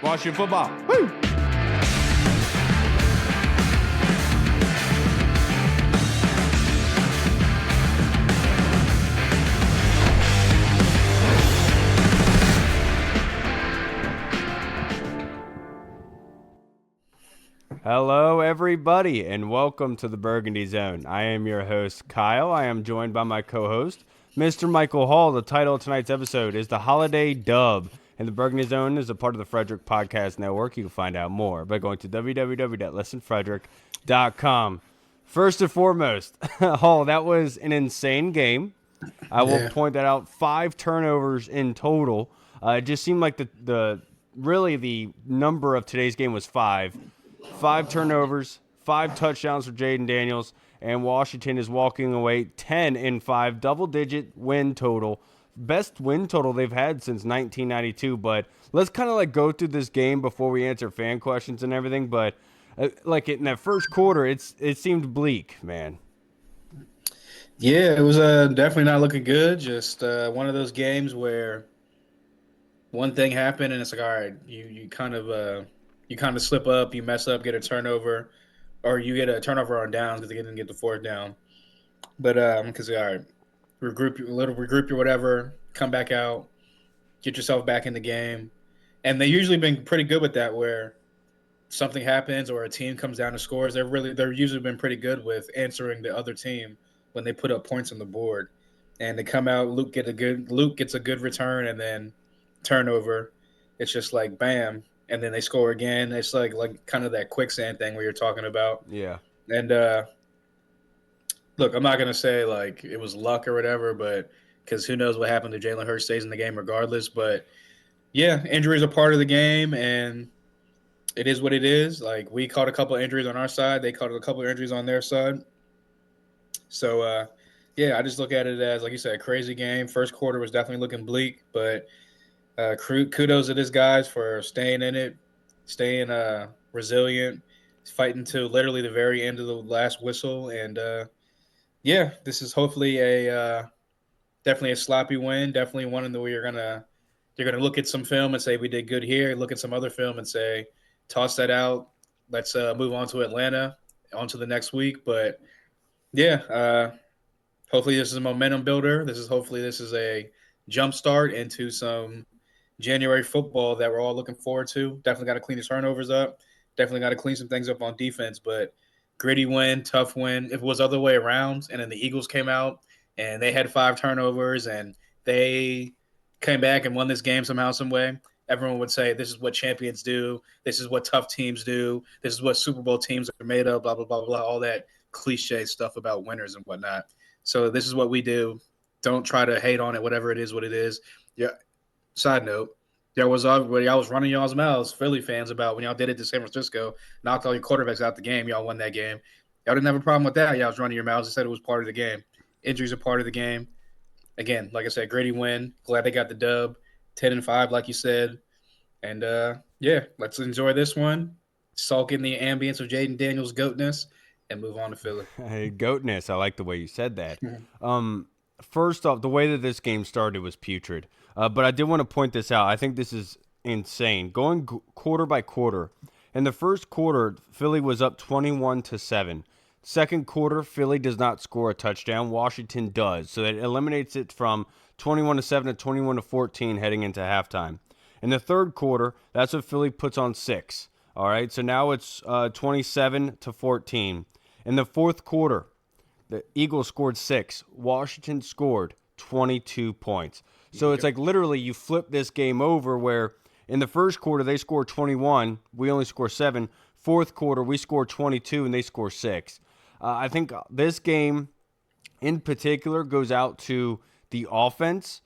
Washington football. Woo! Hello, everybody, and welcome to the Burgundy Zone. I am your host, Kyle. I am joined by my co-host, Mr. Michael Hall. The title of tonight's episode is The Holiday Dub, and the Burgundy Zone is a part of the Frederick Podcast Network. You can find out more by going to www.listenfrederick.com. First and foremost, Hall, that was an insane game. I will point that out. 5 turnovers in total. It just seemed like the number of today's game was 5. 5 turnovers, 5 touchdowns for Jaden Daniels, and Washington is walking away 10-5, double-digit win total. Best win total they've had since 1992, but let's kind of go through this game before we answer fan questions and everything, but in that first quarter, it seemed bleak, man. Yeah, it was definitely not looking good. Just one of those games where one thing happened and it's like, all right, you kind of slip up, you mess up, get a turnover, or you get a turnover on downs because they didn't get the fourth down. But because all right, regroup your whatever, come back out, get yourself back in the game, and they usually been pretty good with that. Where something happens or a team comes down and scores, they're usually been pretty good with answering the other team when they put up points on the board, and they come out. Luke gets a good return, and then turnover. It's just like bam. And then they score again. It's like kind of that quicksand thing where you're talking about. Yeah. And look, I'm not gonna say it was luck or whatever, but because who knows what happened to Jalen Hurts stays in the game regardless. But yeah, injuries are part of the game, and it is what it is. We caught a couple of injuries on our side, they caught a couple of injuries on their side. So yeah, I just look at it as, like you said, a crazy game. First quarter was definitely looking bleak, but. Kudos to these guys for staying in it, staying resilient, fighting to literally the very end of the last whistle. And yeah, this is hopefully definitely a sloppy win. Definitely one where you're gonna look at some film and say we did good here. Look at some other film and say toss that out. Let's move on to Atlanta, on to the next week. But yeah, hopefully this is a momentum builder. This is a jump start into some January football that we're all looking forward to. Definitely got to clean the turnovers up. Definitely got to clean some things up on defense. But gritty win, tough win. If it was the other way around and then the Eagles came out and they had 5 turnovers and they came back and won this game somehow, some way, everyone would say this is what champions do. This is what tough teams do. This is what Super Bowl teams are made of, blah, blah, blah, blah, all that cliche stuff about winners and whatnot. So this is what we do. Don't try to hate on it, whatever it is, what it is. Yeah. Side note, y'all was running y'all's mouths, Philly fans, about when y'all did it to San Francisco, knocked all your quarterbacks out the game, y'all won that game. Y'all didn't have a problem with that. Y'all was running your mouths and said it was part of the game. Injuries are part of the game. Again, like I said, gritty win. Glad they got the dub. 10-5, like you said. And yeah, let's enjoy this one. Sulk in the ambience of Jaden Daniels' goatness and move on to Philly. Hey, goatness. I like the way you said that. First off, the way that this game started was putrid. But I did want to point this out. I think this is insane. Going quarter by quarter. In the first quarter, Philly was up 21-7. Second quarter, Philly does not score a touchdown. Washington does. So that eliminates it from 21-7 to 21-14 heading into halftime. In the third quarter, that's what Philly puts on 6. All right, so now it's 27-14. In the fourth quarter, the Eagles scored 6. Washington scored 22 points. So it's literally you flip this game over where in the first quarter they score 21. We only score 7. Fourth quarter we score 22 and they score 6. I think this game in particular goes out to the offense,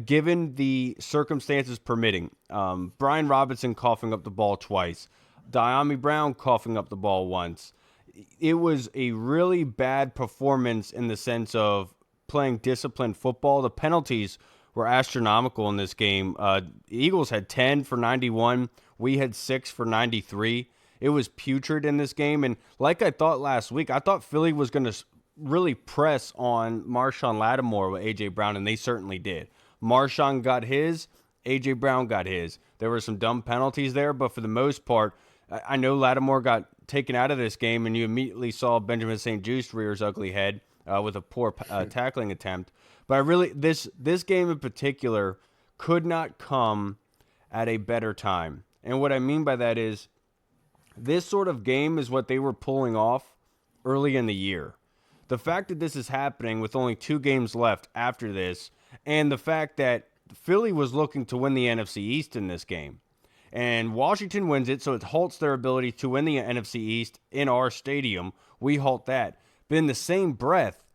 given the circumstances permitting. Brian Robinson coughing up the ball twice. Diami Brown coughing up the ball once. It was a really bad performance in the sense of playing disciplined football. The penalties were astronomical in this game. Eagles had 10 for 91. We had 6 for 93. It was putrid in this game. And like I thought last week, I thought Philly was going to really press on Marshawn Lattimore with A.J. Brown, and they certainly did. Marshawn got his. A.J. Brown got his. There were some dumb penalties there, but for the most part, I know Lattimore got taken out of this game, and you immediately saw Benjamin St. Juste rear his ugly head with a poor tackling attempt. But I really this game in particular could not come at a better time. And what I mean by that is this sort of game is what they were pulling off early in the year. The fact that this is happening with only 2 games left after this, and the fact that Philly was looking to win the NFC East in this game, and Washington wins it, so it halts their ability to win the NFC East in our stadium. We halt that. But in the same breath,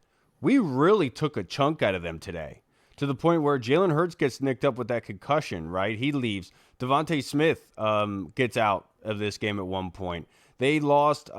we really took a chunk out of them today, to the point where Jalen Hurts gets nicked up with that concussion, right? He leaves. Devontae Smith gets out of this game at one point. They lost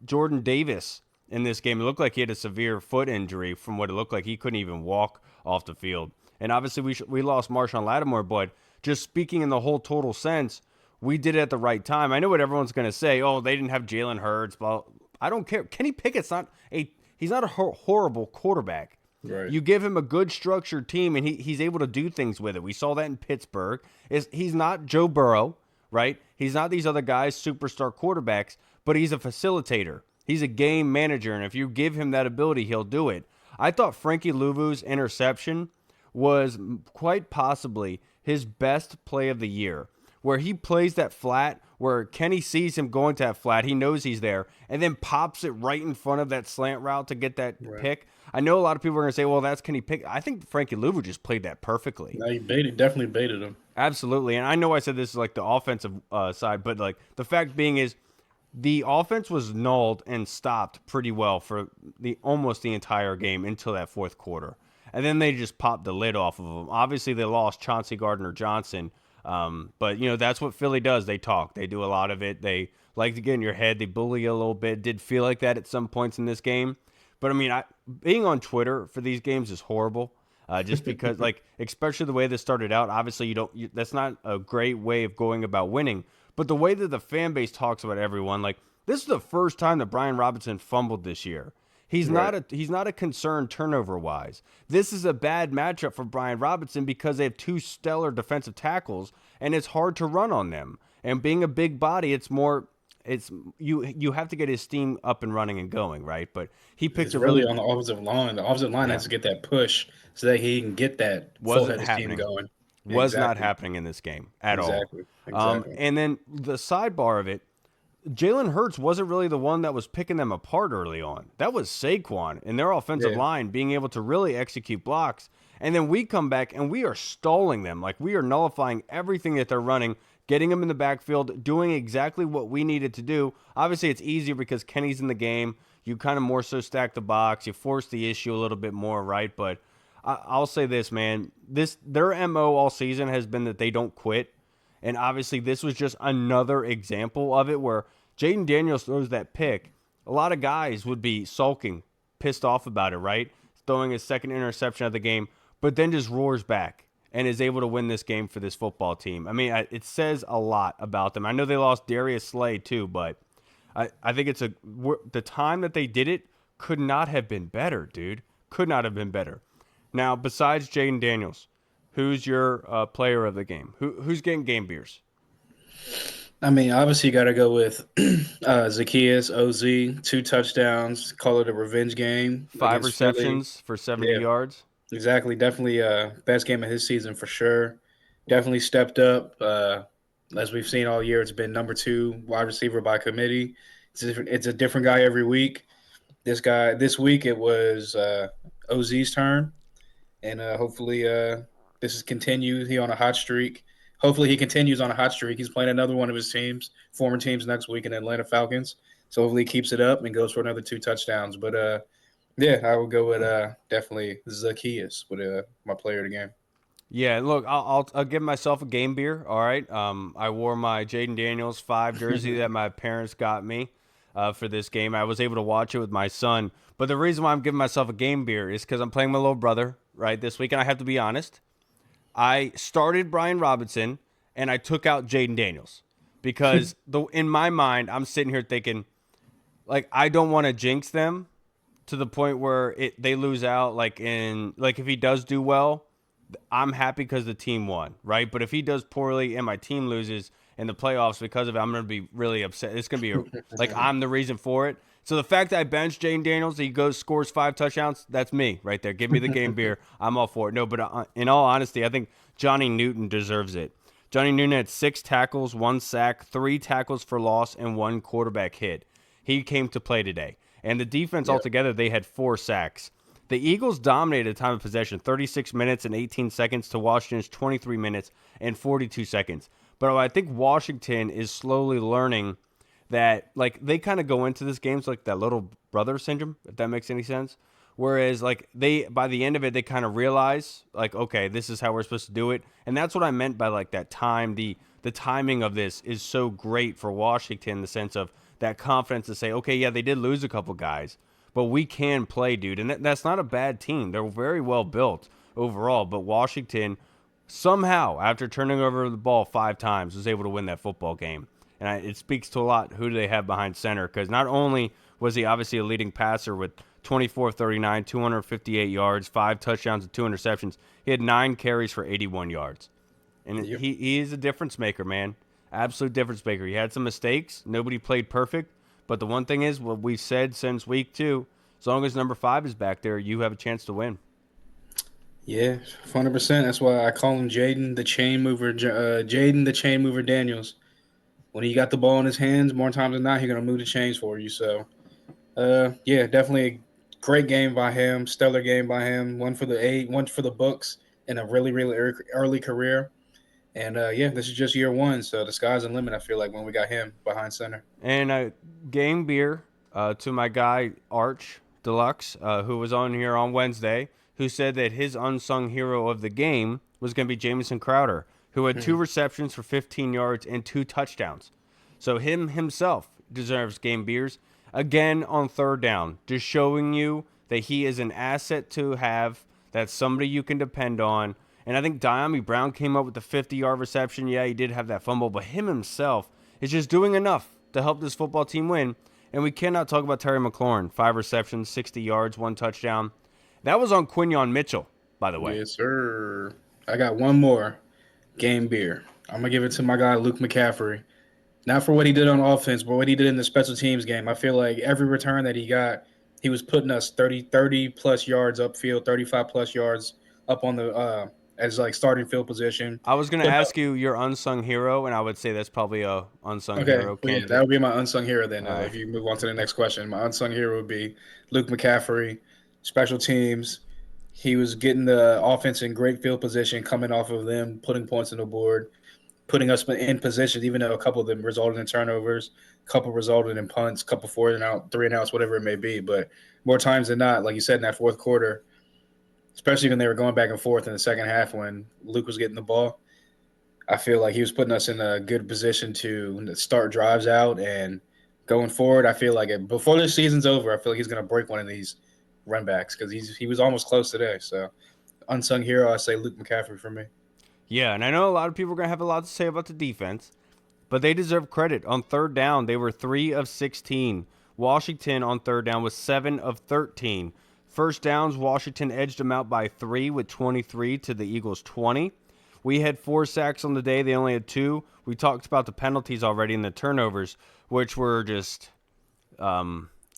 Jordan Davis in this game. It looked like he had a severe foot injury from what it looked like. He couldn't even walk off the field. And obviously we lost Marshawn Lattimore, but just speaking in the whole total sense, we did it at the right time. I know what everyone's going to say. Oh, they didn't have Jalen Hurts. Well, I don't care. Kenny Pickett's he's not a horrible quarterback. Right. You give him a good structured team, and he's able to do things with it. We saw that in Pittsburgh. He's not Joe Burrow, right? He's not these other guys, superstar quarterbacks, but he's a facilitator. He's a game manager, and if you give him that ability, he'll do it. I thought Frankie Louvu's interception was quite possibly his best play of the year, where he plays that flat, where Kenny sees him going to that flat, he knows he's there, and then pops it right in front of that slant route to get that pick. I know a lot of people are going to say, well, that's Kenny Pickett. I think Frankie Louvu just played that perfectly. No, he definitely baited him. Absolutely. And I know I said this is like the offensive side, but like the fact being is the offense was nulled and stopped pretty well for almost the entire game until that fourth quarter. And then they just popped the lid off of them. Obviously, they lost Chauncey Gardner-Johnson, but, that's what Philly does. They talk. They do a lot of it. They like to get in your head. They bully you a little bit. Did feel like that at some points in this game. But, I mean, being on Twitter for these games is horrible. Just because, especially the way this started out, obviously that's not a great way of going about winning. But the way that the fan base talks about everyone, this is the first time that Brian Robinson fumbled this year. He's not a concern turnover wise. This is a bad matchup for Brian Robinson because they have 2 stellar defensive tackles, and it's hard to run on them. And being a big body, you have to get his steam up and running and going, right? But he picked really on the offensive line. The offensive line has to get that push so that he can get that full head of steam going. Was not happening in this game at all. Exactly. And then the sidebar of it, Jalen Hurts wasn't really the one that was picking them apart early on. That was Saquon and their offensive line being able to really execute blocks. And then we come back and we are stalling them. We are nullifying everything that they're running, getting them in the backfield, doing exactly what we needed to do. Obviously, it's easier because Kenny's in the game. You kind of more so stack the box. You force the issue a little bit more, right? But I'll say this, man. Their MO all season has been that they don't quit. And obviously, this was just another example of it where Jaden Daniels throws that pick. A lot of guys would be sulking, pissed off about it, right? Throwing his second interception of the game, but then just roars back and is able to win this game for this football team. I mean, it says a lot about them. I know they lost Darius Slay too, but I think the time that they did it could not have been better, dude. Could not have been better. Now, besides Jaden Daniels, who's your player of the game? Who's getting game beers? I mean, obviously, you got to go with Zacchaeus, OZ, 2 touchdowns, call it a revenge game. 5 receptions for 70 yards. Exactly. Definitely best game of his season for sure. Definitely stepped up. As we've seen all year, it's been number 2 wide receiver by committee. It's a different guy every week. This week it was OZ's turn. And hopefully this is continued. He on a hot streak. Hopefully he continues on a hot streak. He's playing another one of his former teams next week in the Atlanta Falcons. So hopefully he keeps it up and goes for another 2 touchdowns. But, I would go with definitely Zacchaeus with my player of the game. Yeah, look, I'll give myself a game beer, all right? I wore my Jaden Daniels 5 jersey that my parents got me for this game. I was able to watch it with my son. But the reason why I'm giving myself a game beer is because I'm playing my little brother, right, this week. And I have to be honest. I started Brian Robinson, and I took out Jaden Daniels. Because in my mind, I'm sitting here thinking, I don't want to jinx them to the point where they lose out. If he does do well, I'm happy because the team won, right? But if he does poorly and my team loses in the playoffs because of it, I'm going to be really upset. It's going to be like I'm the reason for it. So the fact that I benched Jaden Daniels, he goes scores 5 touchdowns, that's me right there. Give me the game beer. I'm all for it. No, but in all honesty, I think Johnny Newton deserves it. Johnny Newton had 6 tackles, 1 sack, 3 tackles for loss, and 1 quarterback hit. He came to play today. And the defense Yep. altogether, they had 4 sacks. The Eagles dominated time of possession, 36 minutes and 18 seconds to Washington's 23 minutes and 42 seconds. But I think Washington is slowly learning that, like, they kind of go into this games like that little brother syndrome, if that makes any sense. Whereas, like, they, by the end of it, they kind of realize, like, okay, this is how we're supposed to do it. And that's what I meant by, like, that time. The timing of this is so great for Washington in the sense of that confidence to say, okay, yeah, they did lose a couple guys, but we can play, dude. And that's not a bad team. They're very well built overall. But Washington, somehow, after turning over the ball 5 times, was able to win that football game. And it speaks to a lot who do they have behind center, because not only was he obviously a leading passer with 24 39, 258 yards, 5 touchdowns, and 2 interceptions, he had 9 carries for 81 yards. And Yep. he is a difference maker, man. Absolute difference maker. He had some mistakes. Nobody played perfect. But the one thing is, what we've said since week 2, as long as number 5 is back there, you have a chance to win. Yeah, 100%. That's why I call him Jaden the Chain Mover. Jaden the Chain Mover Daniels. When he got the ball in his hands, more times than not, he's gonna move the chains for you. So, yeah, definitely a great game by him. Stellar game by him. One for the books in a really, really early career. And yeah, this is just year 1, so the sky's the limit. I feel like when we got him behind center. And game beer to my guy Arch Deluxe, who was on here on Wednesday, who said that his unsung hero of the game was going to be Jamison Crowder, who had 2 receptions for 15 yards and 2 touchdowns. So him himself deserves game beers again on third down, just showing you that he is an asset to have. That's somebody you can depend on. And I think Diami Brown came up with the 50-yard reception. Yeah, he did have that fumble, but him himself is just doing enough to help this football team win. And we cannot talk about Terry McLaurin. 5 receptions, 60 yards, 1 touchdown. That was on Quinyon Mitchell, by the way. Yes, sir. I got one more game beer. I'm gonna give it to my guy Luke McCaffrey. Not for what he did on offense, but what he did in the special teams game. I feel like every return that he got, he was putting us 30 plus yards upfield, 35 plus yards up on the as like starting field position. I was going to But ask you your unsung hero, and I would say that's probably a unsung okay, hero well, yeah, that would candidate. be my unsung hero then. All right. If you move on to the next question, my unsung hero would be Luke McCaffrey, special teams. He was getting the offense in great field position, coming off of them, putting points on the board, putting us in position, even though a couple of them resulted in turnovers, a couple resulted in punts, a couple 4 and out, 3 and outs, whatever it may be. But more times than not, like you said, in that fourth quarter, especially when they were going back and forth in the second half when Luke was getting the ball, I feel like he was putting us in a good position to start drives out. And going forward, I feel like before this season's over, I feel like he's going to break one of these run backs because he was almost close today. So unsung hero, I say Luke McCaffrey for me. Yeah, and I know a lot of people are going to have a lot to say about the defense, but they deserve credit. On third down, they were 3 of 16. Washington on third down was 7 of 13. First downs, Washington edged them out by 3 with 23 to the Eagles' 20. We had 4 sacks on the day. They only had 2. We talked about the penalties already and the turnovers, which were just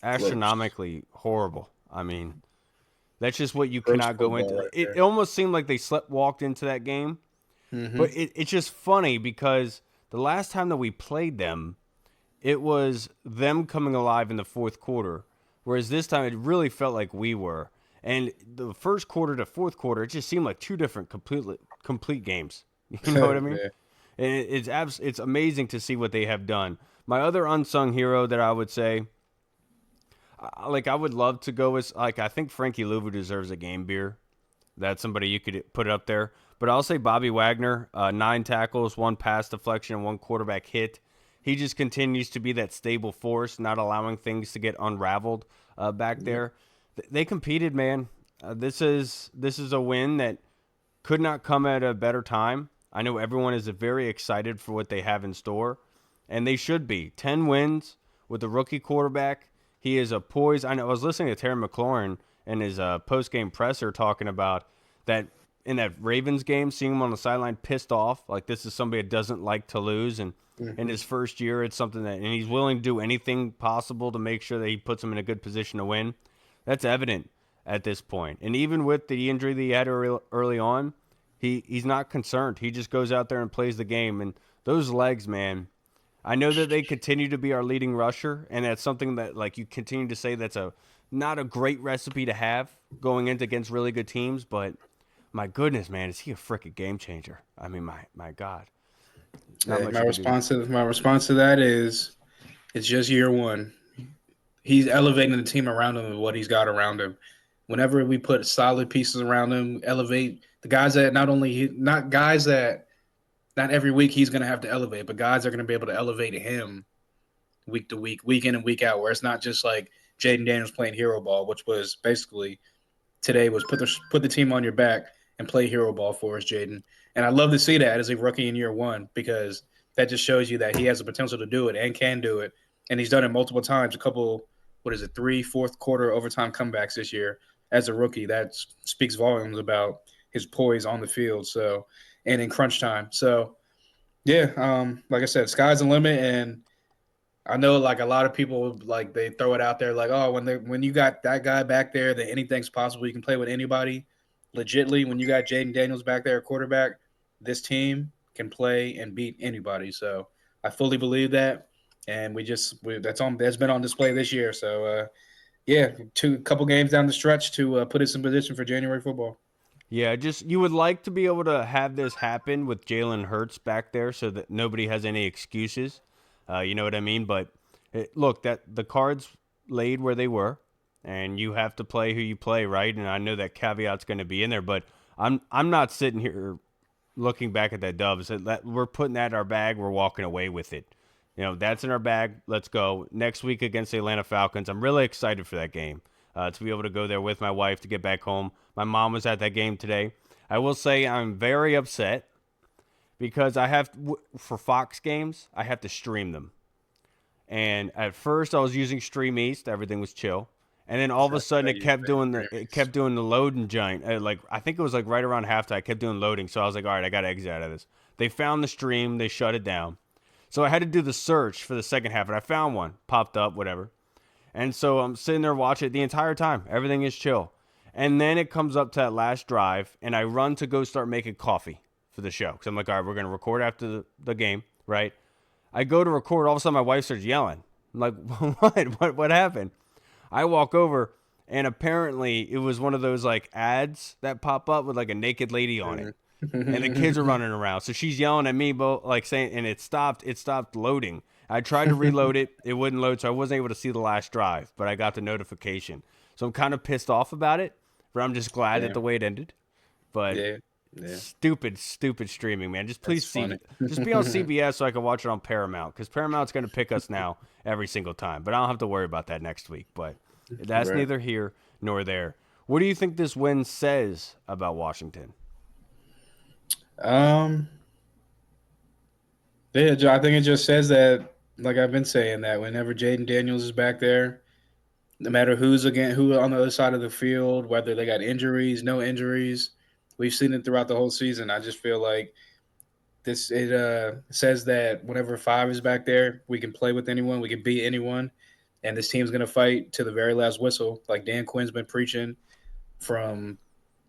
astronomically horrible. I mean, that's just what you Gross cannot go football into. right It there. almost seemed like they walked into that game. But it's just funny because the last time that we played them, it was them coming alive in the fourth quarter, whereas this time it really felt like we were. And the first quarter to fourth quarter, it just seemed like 2 different complete games. You know what I mean? Yeah. And it's amazing to see what they have done. My other unsung hero that I would say, I would love to go with, like, I think Frankie Louvu deserves a game beer. That's somebody you could put up there. But I'll say Bobby Wagner, 9 tackles, 1 pass deflection, and 1 quarterback hit. He just continues to be that stable force, not allowing things to get unraveled back there. They competed, man. This is a win that could not come at a better time. I know everyone is very excited for what they have in store, and they should be. 10 wins with a rookie quarterback. He is a poise. I was listening to Terry McLaurin in his post-game presser talking about that in that Ravens game, seeing him on the sideline pissed off, like this is somebody that doesn't like to lose, and in his first year, it's something that, and he's willing to do anything possible to make sure that he puts him in a good position to win. That's evident at this point. And even with the injury that he had early on, he's not concerned. He just goes out there and plays the game. And those legs, man, I know that they continue to be our leading rusher, and that's something that like you continue to say that's a not a great recipe to have going into against really good teams, but my goodness, man, is he a freaking game changer? I mean, my God, not Hey, much you can do. my response to that is it's just year one. He's elevating the team around him and what he's got around him. Whenever we put solid pieces around him, elevate the guys that not guys that not every week he's going to have to elevate, but guys are going to be able to elevate him week to week, week in and week out, where it's not just like Jaden Daniels playing hero ball, which was basically today was put the team on your back and play hero ball for us, Jaden. And I love to see that as a rookie in year one because that just shows you that he has the potential to do it and can do it. And he's done it multiple times. A couple, what is it, 3 fourth quarter overtime comebacks this year as a rookie. That speaks volumes about his poise on the field. So, and in crunch time. So, yeah, like I said, sky's the limit. And I know like a lot of people like they throw it out there like, oh, when you got that guy back there, that anything's possible. You can play with anybody. Legitly, when you got Jaden Daniels back there, quarterback, this team can play and beat anybody. So I fully believe that, and that's been on display this year. So yeah, couple games down the stretch to put us in position for January football. Yeah, just you would like to be able to have this happen with Jalen Hurts back there, so that nobody has any excuses. You know what I mean? But look, that the cards laid where they were, and you have to play who you play, right? And I know that caveat's going to be in there, but I'm not sitting here looking back at that dub. So that we're putting that in our bag. We're walking away with it. You know, that's in our bag. Let's go next week against the Atlanta Falcons. I'm really excited for that game. To be able to go there with my wife to get back home. My mom was at that game today. I will say I'm very upset because I have for Fox games I have to stream them. And at first I was using Stream East, everything was chill, and then all of a sudden it kept doing the loading giant. Like I think it was like right around halftime, I kept doing loading. So I was like, all right, I got to exit out of this. They found the stream, they shut it down. So I had to do the search for the second half, and I found one popped up, whatever. And so I'm sitting there watching it the entire time. Everything is chill. And then it comes up to that last drive, and I run to go start making coffee for the show. Because I'm like, all right, we're going to record after the game, right? I go to record. All of a sudden, my wife starts yelling. I'm like, what happened? I walk over, and apparently it was one of those like ads that pop up with like a naked lady on it. And the kids are running around. So she's yelling at me, but like saying, and it stopped loading. I tried to reload it. It wouldn't load, so I wasn't able to see the last drive, but I got the notification. So I'm kind of pissed off about it, but I'm just glad at the way it ended. But Yeah, yeah, stupid streaming, man. Just please funny. just be on CBS so I can watch it on Paramount, because Paramount's going to pick us now every single time. But I don't have to worry about that next week. But that's Right. neither here nor there. What do you think this win says about Washington? Um, yeah, I think it just says that, like I've been saying, that whenever Jaden Daniels is back there, no matter who on the other side of the field, whether they got injuries, no injuries, we've seen it throughout the whole season. I just feel like it says that whenever five is back there, we can play with anyone, we can beat anyone, and this team's gonna fight to the very last whistle. Like Dan Quinn's been preaching from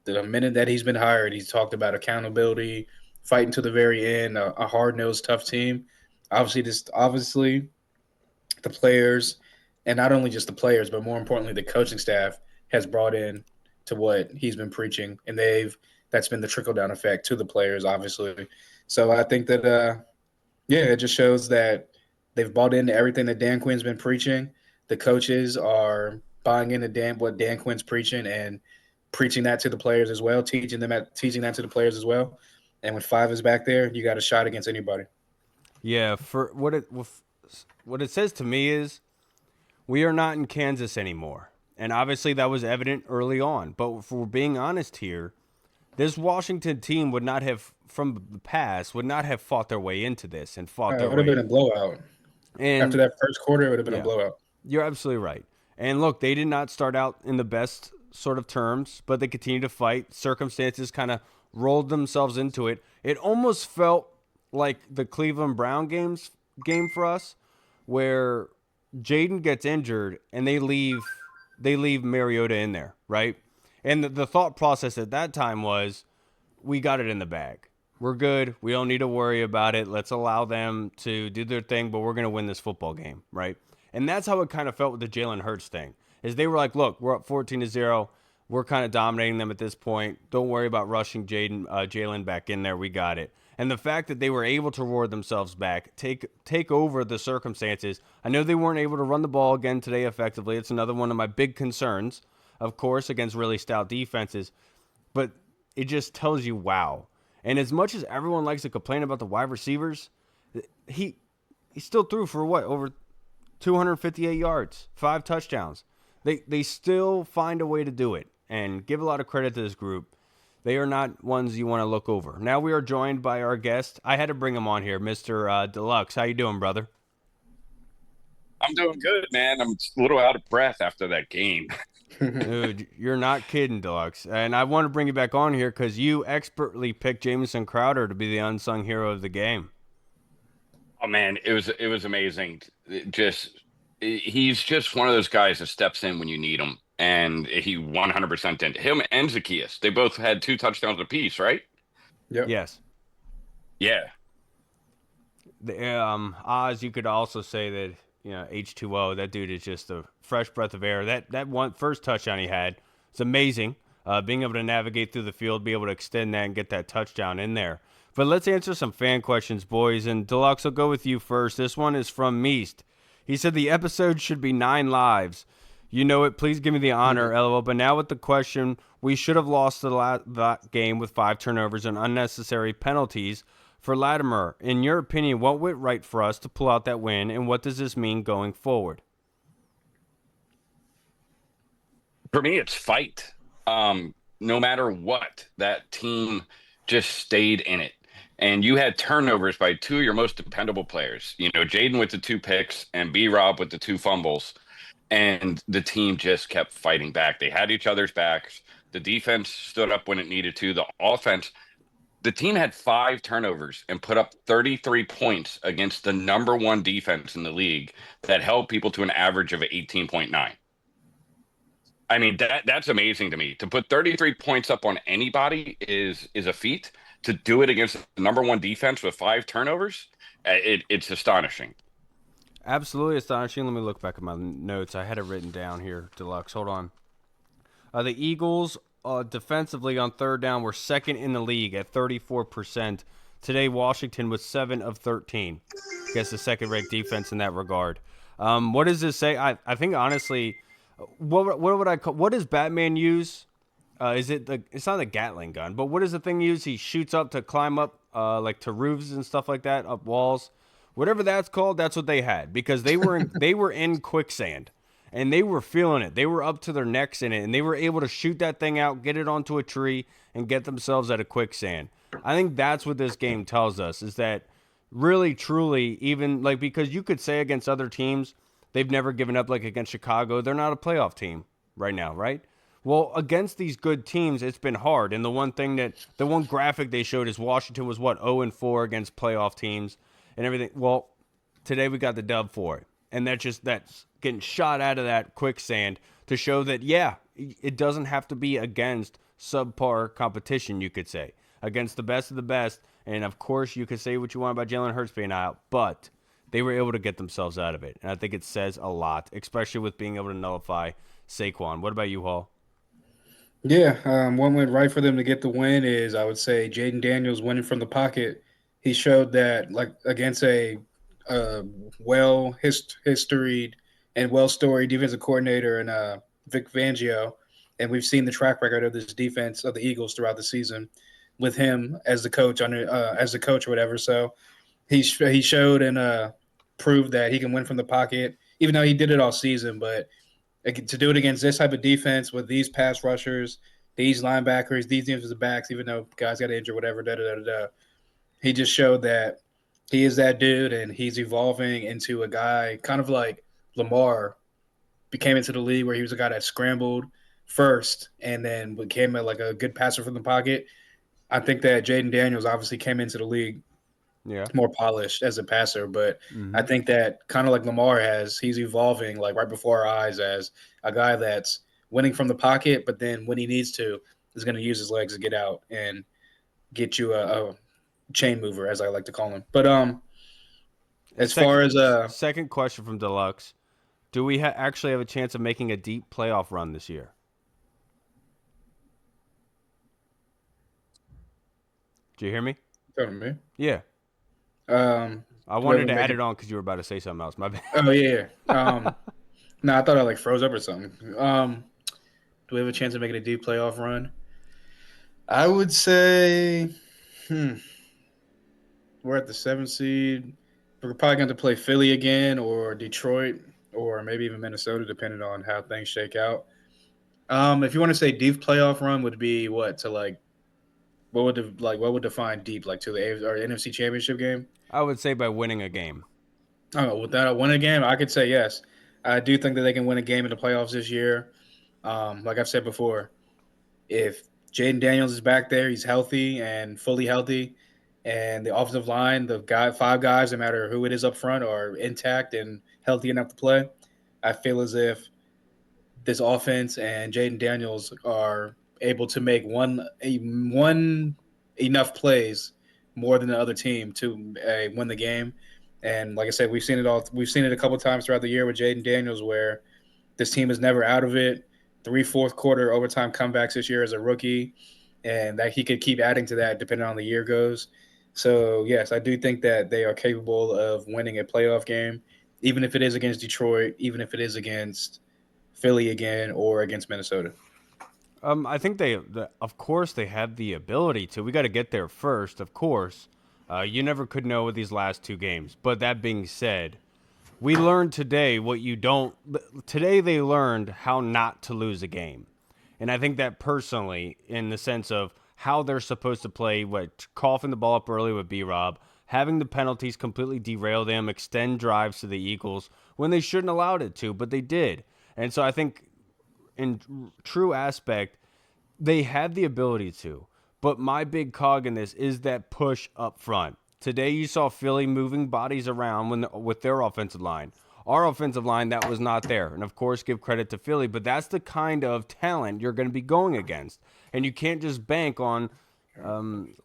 the minute that he's been hired. He's talked about accountability, fighting to the very end, a hard nosed, tough team. Obviously, the players, and not only just the players, but more importantly, the coaching staff has brought in to what he's been preaching, and that's been the trickle down effect to the players, obviously. So I think that yeah, it just shows that they've bought into everything that Dan Quinn's been preaching. The coaches are buying into what Dan Quinn's preaching and preaching that to the players as well, teaching that to the players as well. And when five is back there, you got a shot against anybody. Yeah, for what it says to me is we are not in Kansas anymore. And obviously that was evident early on. But if we're being honest here, this Washington team would not have, from the past, would not have fought their way into this and fought It their would have been way. a blowout. After And that first quarter, it would have been a yeah, blowout. you're absolutely right. And look, they did not start out in the best sort of terms, but they continue to fight. Circumstances kind of rolled themselves into it. It almost felt like the Cleveland Brown game for us, where Jaden gets injured and they leave Mariota in there, right? And the thought process at that time was, we got it in the bag. We're good. We don't need to worry about it. Let's allow them to do their thing, but we're going to win this football game, right? And that's how it kind of felt with the Jalen Hurts thing. Is they were like, look, we're up 14-0. We're kind of dominating them at this point. Don't worry about rushing Jalen back in there. We got it. And the fact that they were able to roar themselves back, take over the circumstances. I know they weren't able to run the ball again today effectively. It's another one of my big concerns, of course, against really stout defenses. But it just tells you, wow. And as much as everyone likes to complain about the wide receivers, he still threw for what, over 258 yards, 5 touchdowns. They still find a way to do it, and give a lot of credit to this group. They are not ones you want to look over. Now we are joined by our guest. I had to bring him on here, Mr. Deluxe. How you doing, brother? I'm doing good, man. I'm a little out of breath after that game. Dude, you're not kidding, Deluxe. And I want to bring you back on here because you expertly picked Jamison Crowder to be the unsung hero of the game. Oh man, it was amazing. He's just one of those guys that steps in when you need him, and he 100% did. Him and Zacchaeus, they both had 2 touchdowns apiece, right? Yep. Yes. Yeah. Oz, you could also say that, H2O, that dude is just a fresh breath of air. That one first touchdown he had, it's amazing. Being able to navigate through the field, be able to extend that and get that touchdown in there. But let's answer some fan questions, boys. And Deluxe, I'll go with you first. This one is from Meast. He said the episode should be 9 lives. You know it. Please give me the honor, LOL. But now with the question, we should have lost that game with 5 turnovers and unnecessary penalties for Latimer. In your opinion, what went right for us to pull out that win, and what does this mean going forward? For me, it's fight. No matter what, that team just stayed in it. And you had turnovers by 2 of your most dependable players. You know, Jaden with the 2 picks and B Rob with the 2 fumbles. And the team just kept fighting back. They had each other's backs. The defense stood up when it needed to. The offense, the team had 5 turnovers and put up 33 points against the #1 defense in the league that held people to an average of 18.9. I mean, that's amazing to me. To put 33 points up on anybody is a feat. To do it against the #1 defense with 5 turnovers, it's astonishing. Absolutely astonishing. Let me look back at my notes. I had it written down here, Deluxe. Hold on. The Eagles defensively on third down were second in the league at 34%. Today, Washington was 7 of 13. I guess the second-ranked defense in that regard. What does this say? I think, honestly, what would I call? What does Batman use? Is it it's not a Gatling gun, but what does the thing use? He shoots up to climb up, like to roofs and stuff like that, up walls. Whatever that's called, that's what they had because they were in quicksand, and they were feeling it. They were up to their necks in it, and they were able to shoot that thing out, get it onto a tree, and get themselves out of quicksand. I think that's what this game tells us, is that really, truly, even like, because you could say against other teams, they've never given up, like against Chicago. They're not a playoff team right now, right? Well, against these good teams, it's been hard. And the one graphic they showed is Washington was what, 0-4 against playoff teams and everything. Well, today we got the dub for it. And that's getting shot out of that quicksand to show that, yeah, it doesn't have to be against subpar competition, you could say, against the best of the best. And of course, you could say what you want about Jalen Hurts being out, but they were able to get themselves out of it. And I think it says a lot, especially with being able to nullify Saquon. What about you, Hall? Yeah, what went right for them to get the win is, I would say, Jaden Daniels winning from the pocket. He showed that, like, against a well-historied and well-storied defensive coordinator and Vic Fangio, and we've seen the track record of this defense of the Eagles throughout the season with him as the coach or whatever. So he showed and proved that he can win from the pocket, even though he did it all season. But to do it against this type of defense with these pass rushers, these linebackers, these defensive backs, even though guys got injured, whatever, he just showed that he is that dude, and he's evolving into a guy kind of like Lamar became into the league, where he was a guy that scrambled first and then became like a good passer from the pocket. I think that Jaden Daniels obviously came into the league Yeah. more polished as a passer, but I Hmm. think that kind of like Lamar has, he's evolving like right before our eyes as a guy that's winning from the pocket, but then when he needs to, is going to use his legs to get out and get you a chain mover, as I like to call him. But And as far as second question from Deluxe: do we actually have a chance of making a deep playoff run this year? Do you hear me? tell me, Yeah. I do we wanted ever to make add it? it on because you were about to say something else. My bad. Oh yeah. No, I thought I like froze up or something. Do we have a chance of making a deep playoff run? I would say, hmm, we're at the 7th seed. We're probably going to play Philly again, or Detroit, or maybe even Minnesota, depending on how things shake out. If you want to say deep playoff run, would be what to like? What would define deep? Like to the or NFC Championship game? I would say by winning a game. Oh, without a win a game, I could say yes. I do think that they can win a game in the playoffs this year. Like I've said before, if Jaden Daniels is back there, he's healthy and fully healthy, and the offensive line, five guys, no matter who it is up front, are intact and healthy enough to play. I feel as if this offense and Jaden Daniels are able to make one enough plays more than the other team to win the game. And like I said, we've seen it all. We've seen it a couple times throughout the year with Jaden Daniels, where this team is never out of it. Three fourth quarter overtime comebacks this year as a rookie, and that he could keep adding to that depending on the year goes. So yes, I do think that they are capable of winning a playoff game, even if it is against Detroit, even if it is against Philly again or against Minnesota. I think of course, they have the ability to. We got to get there first, of course. You never could know with these last two games. But that being said, we learned today what you don't. Today they learned how not to lose a game, and I think that personally, in the sense of how they're supposed to play, what coughing the ball up early with B Rob, having the penalties completely derail them, extend drives to the Eagles when they shouldn't allowed it to, but they did. And so I think in true aspect, they had the ability to. But my big cog in this is that push up front. Today you saw Philly moving bodies around with their offensive line. Our offensive line, that was not there. And of course, give credit to Philly, but that's the kind of talent you're going to be going against. And you can't just bank on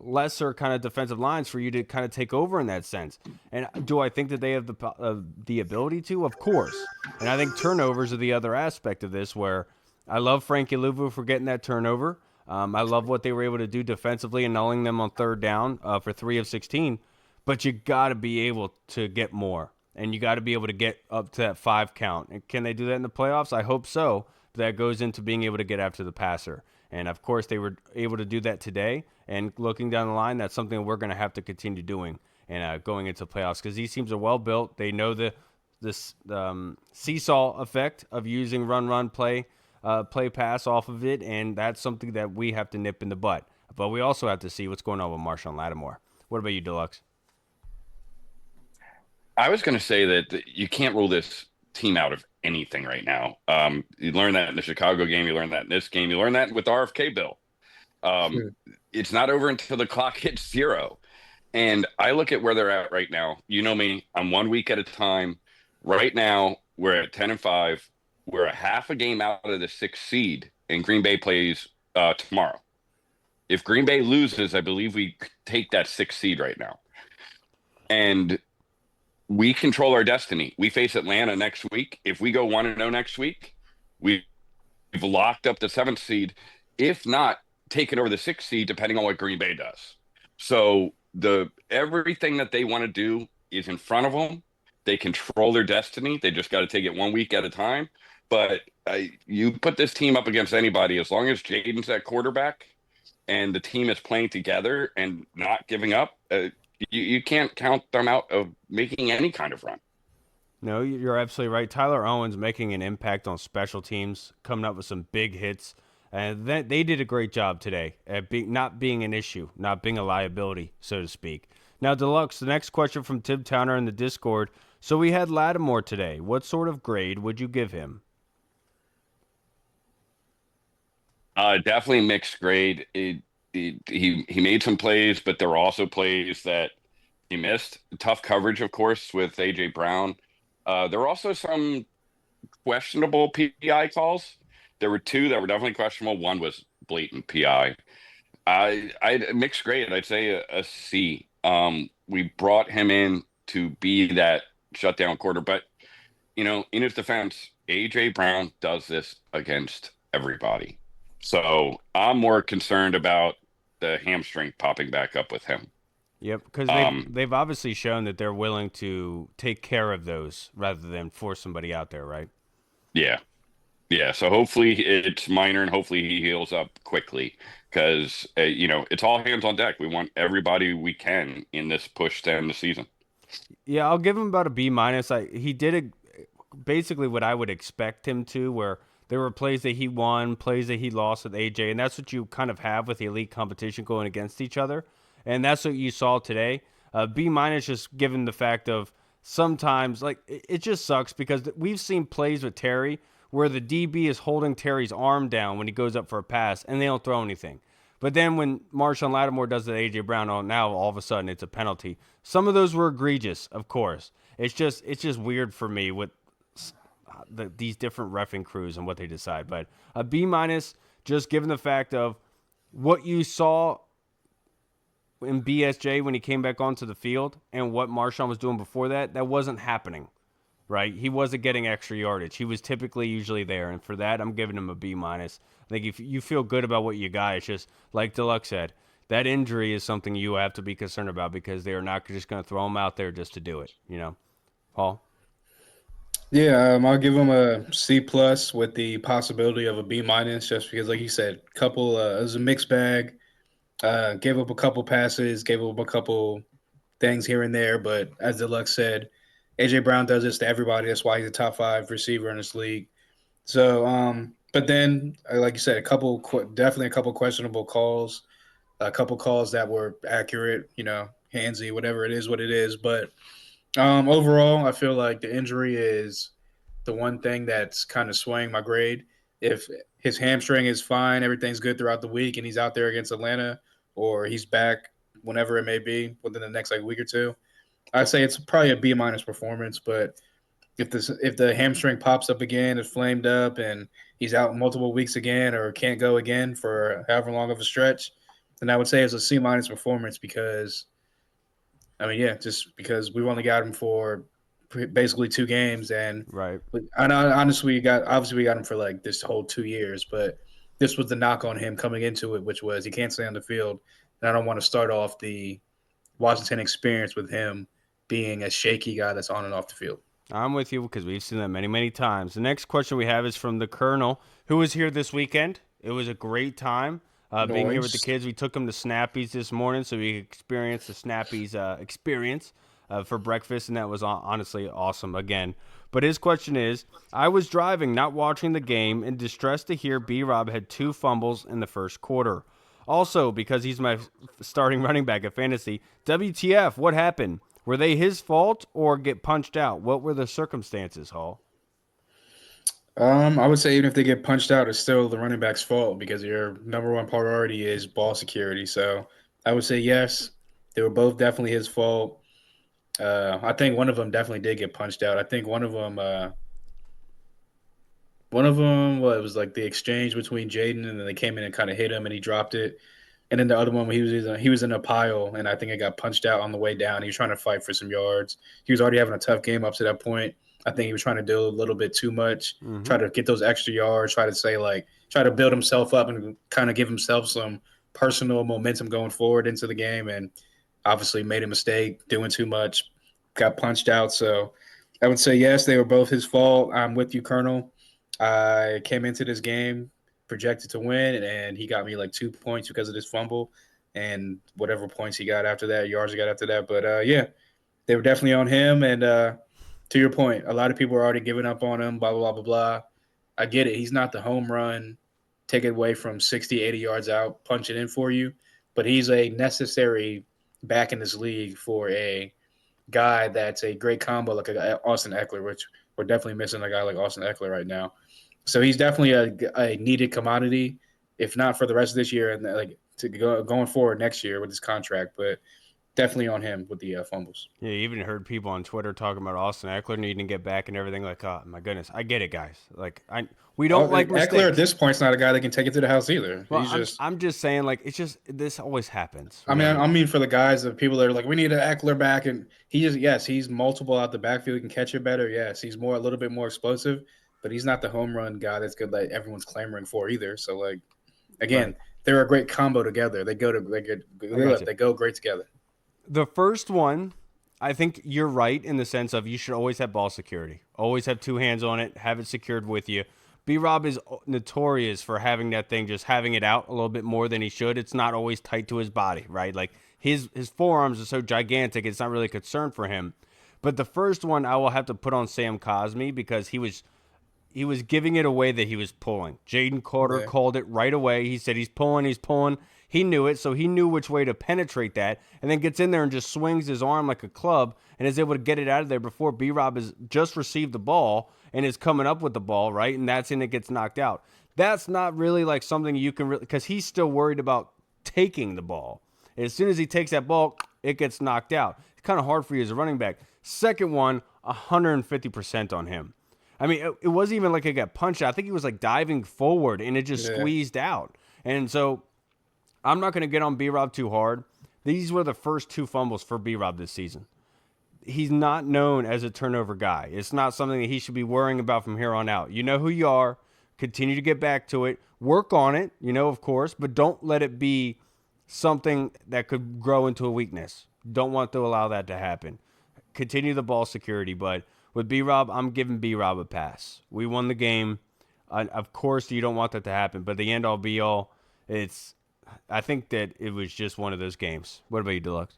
lesser kind of defensive lines for you to kind of take over in that sense. And do I think that they have the ability to? Of course. And I think turnovers are the other aspect of this, where I love Frankie Louvu for getting that turnover. I love what they were able to do defensively and nulling them on third down for 3 of 16. But you got to be able to get more, and you got to be able to get up to that 5 count. And can they do that in the playoffs? I hope so. But that goes into being able to get after the passer. And of course, they were able to do that today. And looking down the line, that's something we're going to have to continue doing and going into playoffs, because these teams are well built. They know this seesaw effect of using run, play pass off of it, and that's something that we have to nip in the butt. But we also have to see what's going on with Marshawn Lattimore. What about you, Deluxe? I was going to say that you can't rule this team out of anything right now. You learned that in the Chicago game. You learned that in this game. You learned that with RFK Bill. Um, it's not over until the clock hits zero. And I look at where they're at right now. You know me, I'm 1 week at a time. Right now, we're at 10-5. We're a half a game out of the 6th seed, and Green Bay plays tomorrow. If Green Bay loses, I believe we take that 6th seed right now. And we control our destiny. We face Atlanta next week. If we go 1-0 next week, we've locked up the 7th seed. If not, taken over the 6th seed, depending on what Green Bay does. So everything that they want to do is in front of them. They control their destiny. They just got to take it 1 week at a time. But you put this team up against anybody, as long as Jaden's at quarterback and the team is playing together and not giving up, you can't count them out of making any kind of run. No, you're absolutely right. Tyler Owens making an impact on special teams, coming up with some big hits. And they did a great job today at not being an issue, not being a liability, so to speak. Now, Deluxe, the next question from Tim Towner in the Discord. So we had Lattimore today. What sort of grade would you give him? Definitely mixed grade. he made some plays, but there were also plays that he missed. Tough coverage, of course, with AJ Brown. There were also some questionable PI calls. There were two that were definitely questionable. One was blatant PI. I mixed grade. I'd say a C. We brought him in to be that shutdown quarter, but in his defense, AJ Brown does this against everybody. So I'm more concerned about the hamstring popping back up with him. Yep, because Um, they've obviously shown that they're willing to take care of those rather than force somebody out there, right? yeah, yeah. So hopefully it's minor and hopefully he heals up quickly because it's all hands on deck. We want everybody we can in this push to end the season. Yeah, I'll give him about a B minus. He did basically what I would expect him to, where there were plays that he won, plays that he lost with AJ, and that's what you kind of have with the elite competition going against each other, and that's what you saw today. B minus, just given the fact of sometimes like it just sucks because we've seen plays with Terry where the DB is holding Terry's arm down when he goes up for a pass, and they don't throw anything. But then when Marshawn Lattimore does it to AJ Brown, now all of a sudden it's a penalty. Some of those were egregious, of course. It's just weird for me with these different reffing crews and what they decide. But a B minus, just given the fact of what you saw in BSJ when he came back onto the field and what Marshawn was doing before that, that wasn't happening, right? He wasn't getting extra yardage. He was typically usually there, and for that, I'm giving him a B minus. I think if you feel good about what you got, it's just like Deluxe said, that injury is something you have to be concerned about because they are not just going to throw him out there just to do it. Paul. Yeah, I'll give him a C plus with the possibility of a B minus, just because, like you said, it was a mixed bag. Gave up a couple passes, gave up a couple things here and there, but as Deluxe said, AJ Brown does this to everybody. That's why he's a top 5 receiver in this league. So, but then, like you said, definitely a couple questionable calls, a couple calls that were accurate, handsy, whatever it is, what it is. But overall, I feel like the injury is the one thing that's kind of swaying my grade. If his hamstring is fine, everything's good throughout the week, and he's out there against Atlanta, or he's back whenever it may be within the next week or two, I'd say it's probably a B minus performance. But if the hamstring pops up again, it's flamed up, and he's out multiple weeks again, or can't go again for however long of a stretch, then I would say it's a C minus performance because just because we've only got him for basically 2 games, and Right. I know honestly we got him for like this whole 2 years, but this was the knock on him coming into it, which was he can't stay on the field, and I don't want to start off the Washington experience with him being a shaky guy that's on and off the field. I'm with you because we've seen that many, many times. The next question we have is from the Colonel, who was here this weekend. It was a great time being here with the Noise. kids. We took them to Snappy's this morning so we could experience the Snappy's experience for breakfast, and that was honestly awesome again. But his question is, I was driving, not watching the game, and distressed to hear B-Rob had 2 fumbles in the first quarter. Also, because he's my starting running back at Fantasy, WTF, what happened? Were they his fault or get punched out? What were the circumstances, Hall? I would say even if they get punched out, it's still the running back's fault because your number one priority is ball security. So I would say yes, they were both definitely his fault. I think one of them definitely did get punched out. I think one of them was like the exchange between Jaden, and then they came in and kind of hit him, and he dropped it. And then the other one, he was in a pile, and I think it got punched out on the way down. He was trying to fight for some yards. He was already having a tough game up to that point. I think he was trying to do a little bit too much, Mm-hmm. try to get those extra yards, try to build himself up and kind of give himself some personal momentum going forward into the game. And obviously made a mistake, doing too much, got punched out. So I would say yes, they were both his fault. I'm with you, Colonel. I came into this game projected to win, and he got me like 2 points because of this fumble and whatever points he got after that, yards he got after that. But yeah, they were definitely on him. And to your point, a lot of people are already giving up on him, blah, blah, blah, blah, blah. I get it. He's not the home run, take it away from 60, 80 yards out, punch it in for you. But he's a necessary back in this league for a guy that's a great combo like Austin Eckler, which we're definitely missing a guy like Austin Eckler right now. So he's definitely a needed commodity, if not for the rest of this year and like to go going forward next year with his contract, but definitely on him with the fumbles. Yeah, you even heard people on Twitter talking about Austin Eckler needing to get back and everything. Like, oh my goodness, I get it, guys. Like, we don't like mistakes. Eckler at this point is not a guy that can take it to the house either. Well, He's I'm just saying, like, it's just this always happens. I mean for the guys of people that are like, we need an Eckler back, and he's multiple out the backfield, he can catch it better. Yes, he's a little bit more explosive, but he's not the home run guy that's good that everyone's clamoring for either. So like, again, right. They're a great combo together. They go great together. The first one, I think you're right in the sense of you should always have ball security. Always have two hands on it, have it secured with you. B-Rob is notorious for having that thing, just having it out a little bit more than he should. It's not always tight to his body, right? Like his forearms are so gigantic, it's not really a concern for him. But the first one I will have to put on Sam Cosmi because he was giving it away that he was pulling. Jaden Carter called it right away. He said he's pulling. He knew it, so he knew which way to penetrate that, and then gets in there and just swings his arm like a club and is able to get it out of there before B-Rob has just received the ball and is coming up with the ball, right? And that's when it gets knocked out. That's not really like something you can really, because he's still worried about taking the ball. And as soon as he takes that ball, it gets knocked out. It's kind of hard for you as a running back. Second one, 150% on him. I mean, it wasn't even like it got punched out. I think he was like diving forward and it just squeezed out. And so I'm not going to get on B-Rob too hard. These were the first two fumbles for B-Rob this season. He's not known as a turnover guy. It's not something that he should be worrying about from here on out. You know who you are. Continue to get back to it. Work on it, of course, but don't let it be something that could grow into a weakness. Don't want to allow that to happen. Continue the ball security, but with B-Rob, I'm giving B-Rob a pass. We won the game. Of course, you don't want that to happen, but the end-all, be-all, I think that it was just one of those games. What about you, Deluxe?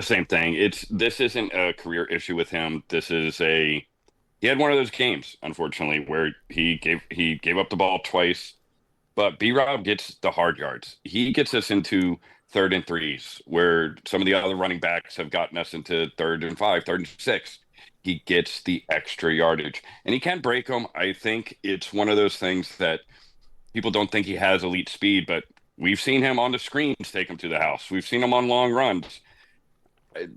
Same thing. This isn't a career issue with him. He had one of those games, unfortunately, where he gave up the ball twice. But B-Rob gets the hard yards. He gets us into 3rd and 3s, where some of the other running backs have gotten us into 3rd and 5, 3rd and 6. He gets the extra yardage, and he can break them. I think it's one of those things that people don't think he has elite speed, but we've seen him on the screens take him to the house. We've seen him on long runs.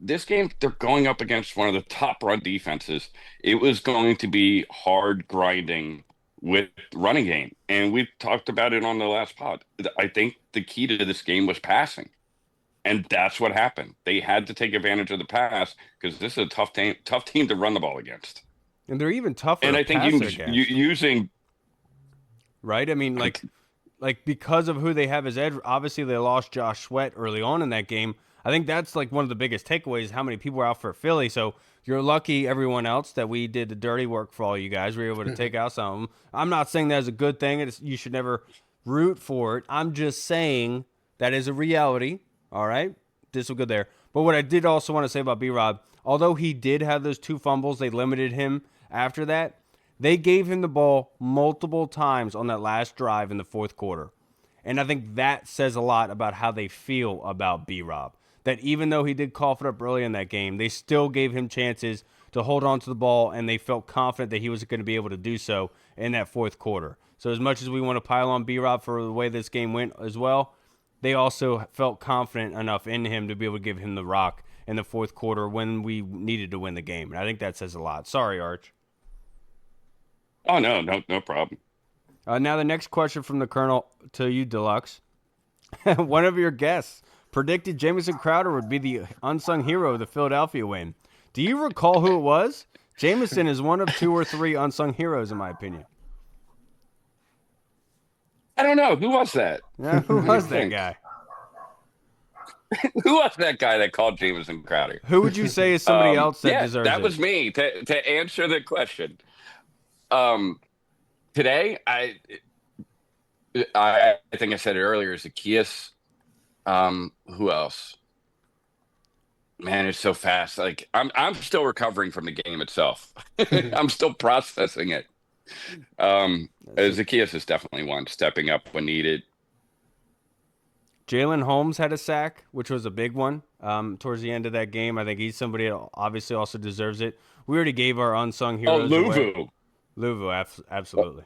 This game, they're going up against one of the top run defenses. It was going to be hard grinding with running game, and we've talked about it on the last pod. I think the key to this game was passing, and that's what happened. They had to take advantage of the pass because this is a tough team to run the ball against. And they're even tougher. And I think using right. I mean, like because of who they have as edge. Obviously, they lost Josh Sweat early on in that game. I think that's like one of the biggest takeaways, how many people were out for Philly. So you're lucky, everyone else, that we did the dirty work for all you guys. We were able to take out some of them. I'm not saying that's a good thing. You should never root for it. I'm just saying that is a reality. All right? This will go there. But what I did also want to say about B-Rob, although he did have those two fumbles, they limited him after that. They gave him the ball multiple times on that last drive in the fourth quarter. And I think that says a lot about how they feel about B-Rob. That even though he did cough it up early in that game, they still gave him chances to hold on to the ball, and they felt confident that he was going to be able to do so in that fourth quarter. So as much as we want to pile on B-Rob for the way this game went as well, they also felt confident enough in him to be able to give him the rock in the fourth quarter when we needed to win the game. And I think that says a lot. Sorry, Arch. Oh, no problem. Now the next question from the Colonel to you, Deluxe. One of your guests predicted Jamison Crowder would be the unsung hero of the Philadelphia win. Do you recall who it was? Jamison is one of 2 or 3 unsung heroes, in my opinion. I don't know. Who was that? Yeah, who was that guy? Who was that guy that called Jamison Crowder? Who would you say is somebody else that deserves it? That was me, to answer the question. Today, I think I said it earlier, Zacchaeus. Who else? Man, it's so fast. Like I'm still recovering from the game itself. I'm still processing it. Zacchaeus is definitely one, stepping up when needed. Jalen Holmes had a sack, which was a big one towards the end of that game. I think he's somebody that obviously also deserves it. We already gave our unsung heroes away. Luvu, absolutely.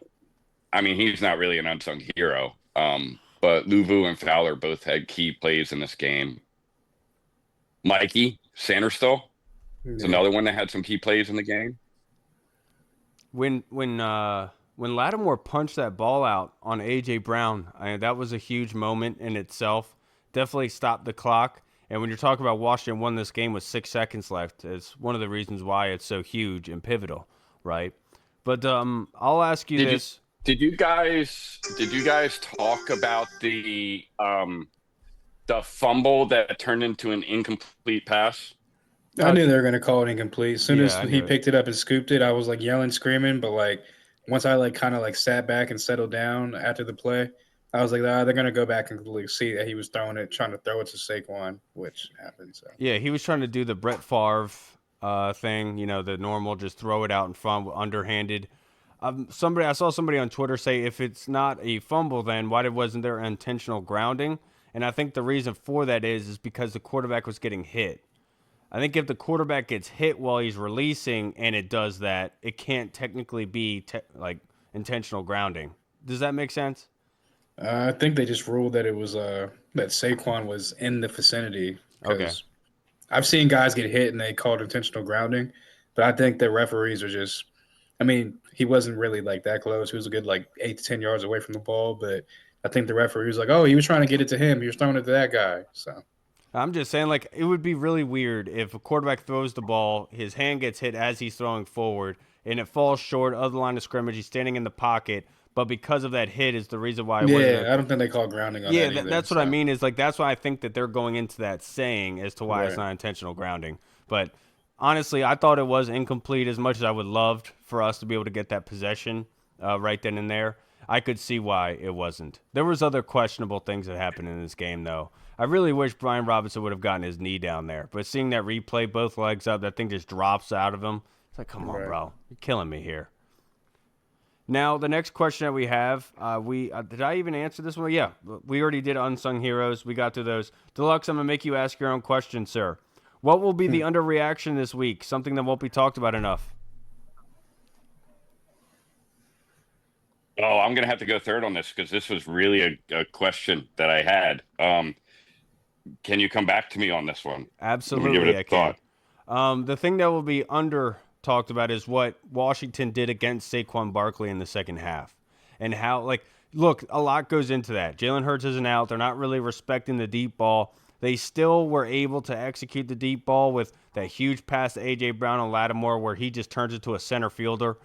I mean, he's not really an unsung hero. but Louvu and Fowler both had key plays in this game. Mikey Sanderstill is Yeah. another one that had some key plays in the game. When Lattimore punched that ball out on AJ Brown, that was a huge moment in itself. Definitely stopped the clock. And when you're talking about Washington won this game with 6 seconds left, it's one of the reasons why it's so huge and pivotal, right? But I'll ask you Did you this. did you guys talk about the fumble that turned into an incomplete pass? I knew they were gonna call it incomplete. As soon as Yeah, I he knew it. picked it up and scooped it, I was like yelling, screaming. But like once I like kind of like sat back and settled down after the play, I was like, ah, they're gonna go back and like, see that he was trying to throw it to Saquon, which happened. So Yeah, he was trying to do the Brett Favre thing, the normal, just throw it out in front, underhanded. I saw somebody on Twitter say if it's not a fumble, then why wasn't there intentional grounding? And I think the reason for that is because the quarterback was getting hit. I think if the quarterback gets hit while he's releasing and it does that, it can't technically be like intentional grounding. Does that make sense? I think they just ruled that it was that Saquon was in the vicinity Okay. because I've seen guys get hit and they called intentional grounding, but I think the referees are just. I mean, he wasn't really like that close. He was a good like 8 to 10 yards away from the ball, but I think the referee was like, "Oh, he was trying to get it to him. He was throwing it to that guy." So I'm just saying, like, it would be really weird if a quarterback throws the ball, his hand gets hit as he's throwing forward, and it falls short of the line of scrimmage. He's standing in the pocket, but because of that hit is the reason why it wasn't yeah, I don't think they call grounding on Yeah, that either. that's what I So mean. Is like that's why I think that they're going into that saying as to why it's right, not intentional grounding. But honestly, I thought it was incomplete. As much as I would loved for us to be able to get that possession right then and there, I could see why it wasn't. There was other questionable things that happened in this game, though. I really wish Brian Robinson would have gotten his knee down there. But seeing that replay, both legs up, that thing just drops out of him. It's like, come on, right. bro, you're killing me here. Now, the next question that we have, we did I even answer this one? Yeah, we already did unsung heroes. We got to those. Deluxe, I'm gonna make you ask your own question, sir. What will be the underreaction this week? Something that won't be talked about enough. Oh, I'm gonna have to go third on this because this was really a question that I had. Can you come back to me on this one? Let me give Absolutely, it a I can. thought. The thing that will be under talked about is what Washington did against Saquon Barkley in the second half, and how look, a lot goes into that. Jalen Hurts isn't out; they're not really respecting the deep ball. They still were able to execute the deep ball with that huge pass to AJ Brown and Lattimore, where he just turns it to a center fielder,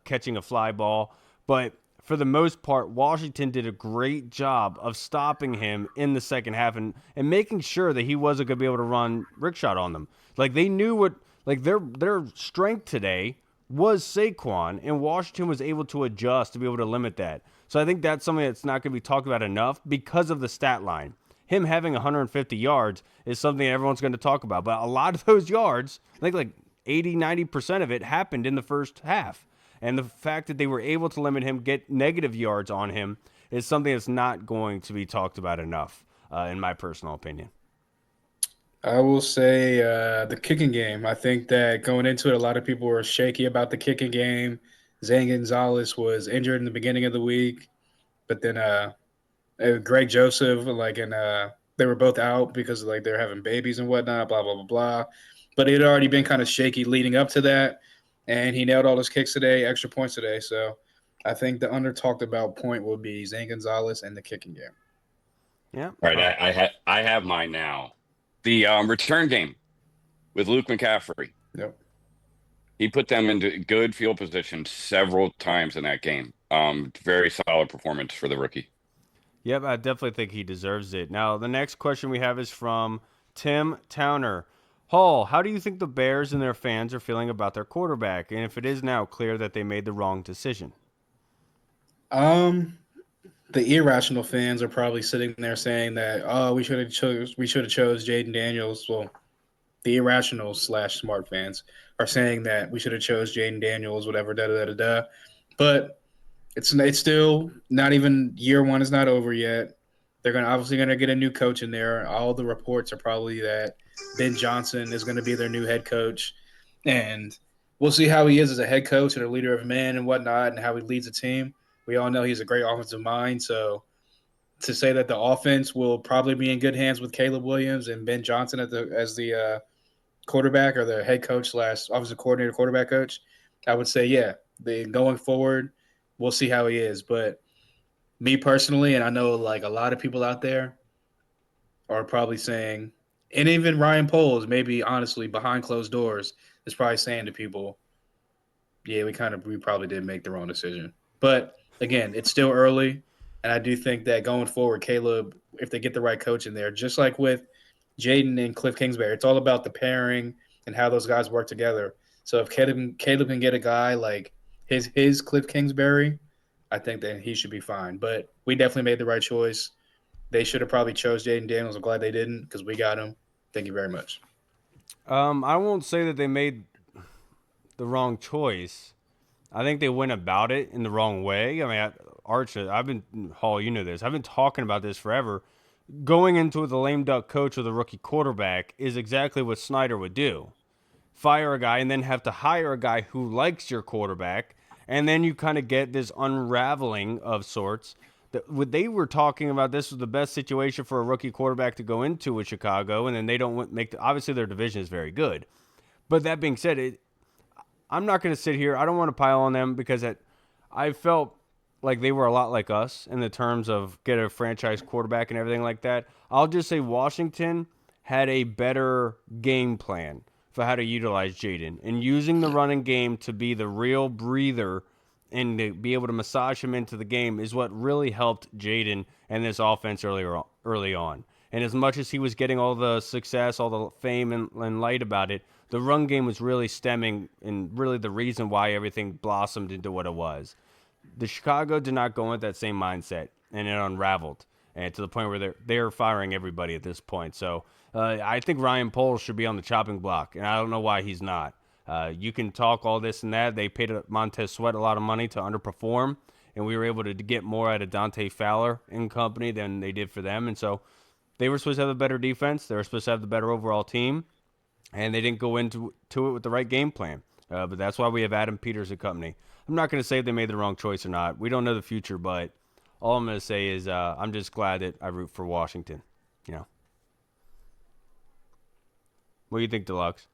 catching a fly ball. But for the most part, Washington did a great job of stopping him in the second half and making sure that he wasn't going to be able to run rickshot on them. Like they knew what their strength today was Saquon, and Washington was able to adjust to be able to limit that. So I think that's something that's not going to be talked about enough because of the stat line. Him having 150 yards is something everyone's going to talk about. But a lot of those yards, I think like 80-90% of it happened in the first half. And the fact that they were able to limit him, get negative yards on him, is something that's not going to be talked about enough, in my personal opinion. I will say the kicking game. I think that going into it, a lot of people were shaky about the kicking game. Zane Gonzalez was injured in the beginning of the week, but then Greg Joseph, like, and they were both out because like they're having babies and whatnot, blah blah blah blah. But it had already been kind of shaky leading up to that, and he nailed all his kicks today, extra points today. So I think the under talked about point will be Zane Gonzalez and the kicking game. Yeah. All right, I have mine now. The return game with Luke McCaffrey. Yep. He put them into good field position several times in that game. Very solid performance for the rookie. Yep, I definitely think he deserves it. Now, the next question we have is from Tim Towner. Hall, how do you think the Bears and their fans are feeling about their quarterback, and if it is now clear that they made the wrong decision? The irrational fans are probably sitting there saying that, oh, we should have chose Jaden Daniels. Well, the irrational slash smart fans are saying that we should have chose Jaden Daniels, whatever, da da da da. But it's still not even year one is not over yet. They're gonna get a new coach in there. All the reports are probably that Ben Johnson is going to be their new head coach, and we'll see how he is as a head coach and a leader of men and whatnot, and how he leads a team. We all know he's a great offensive mind, so to say that the offense will probably be in good hands with Caleb Williams and Ben Johnson as the quarterback or the head coach / offensive coordinator, quarterback coach, I would say, yeah, going forward, we'll see how he is. But me personally, and I know like a lot of people out there are probably saying, and even Ryan Poles, maybe honestly behind closed doors, is probably saying to people, yeah, we probably did make the wrong decision. But again, it's still early, and I do think that going forward, Caleb, if they get the right coach in there, just like with Jaden and Cliff Kingsbury, it's all about the pairing and how those guys work together. So if Caleb can get a guy like his Cliff Kingsbury, I think that he should be fine. But we definitely made the right choice. They should have probably chose Jaden Daniels. I'm glad they didn't because we got him. Thank you very much. I won't say that they made the wrong choice. I think they went about it in the wrong way. I mean, Arch, Hall, you know this. I've been talking about this forever. Going into the lame duck coach with a rookie quarterback is exactly what Snyder would do. Fire a guy and then have to hire a guy who likes your quarterback, and then you kind of get this unraveling of sorts. What they were talking about, this was the best situation for a rookie quarterback to go into with Chicago, and then they don't obviously their division is very good. But that being said, I'm not going to sit here. I don't want to pile on them because I felt like they were a lot like us in the terms of get a franchise quarterback and everything like that. I'll just say Washington had a better game plan for how to utilize Jaden and using the running game to be the real breather and to be able to massage him into the game is what really helped Jaden and this offense early on. And as much as he was getting all the success, all the fame and light about it, the run game was really stemming and really the reason why everything blossomed into what it was. The Chicago did not go with that same mindset, and it unraveled, and to the point where they're firing everybody at this point. So I think Ryan Poles should be on the chopping block, and I don't know why he's not. You can talk all this and that. They paid Montez Sweat a lot of money to underperform, and we were able to get more out of Dante Fowler and company than they did for them. And so they were supposed to have a better defense. They were supposed to have the better overall team, and they didn't go into it with the right game plan. But that's why we have Adam Peters and company. I'm not going to say if they made the wrong choice or not. We don't know the future, but all I'm going to say is I'm just glad that I root for Washington. You know. What do you think, Deluxe?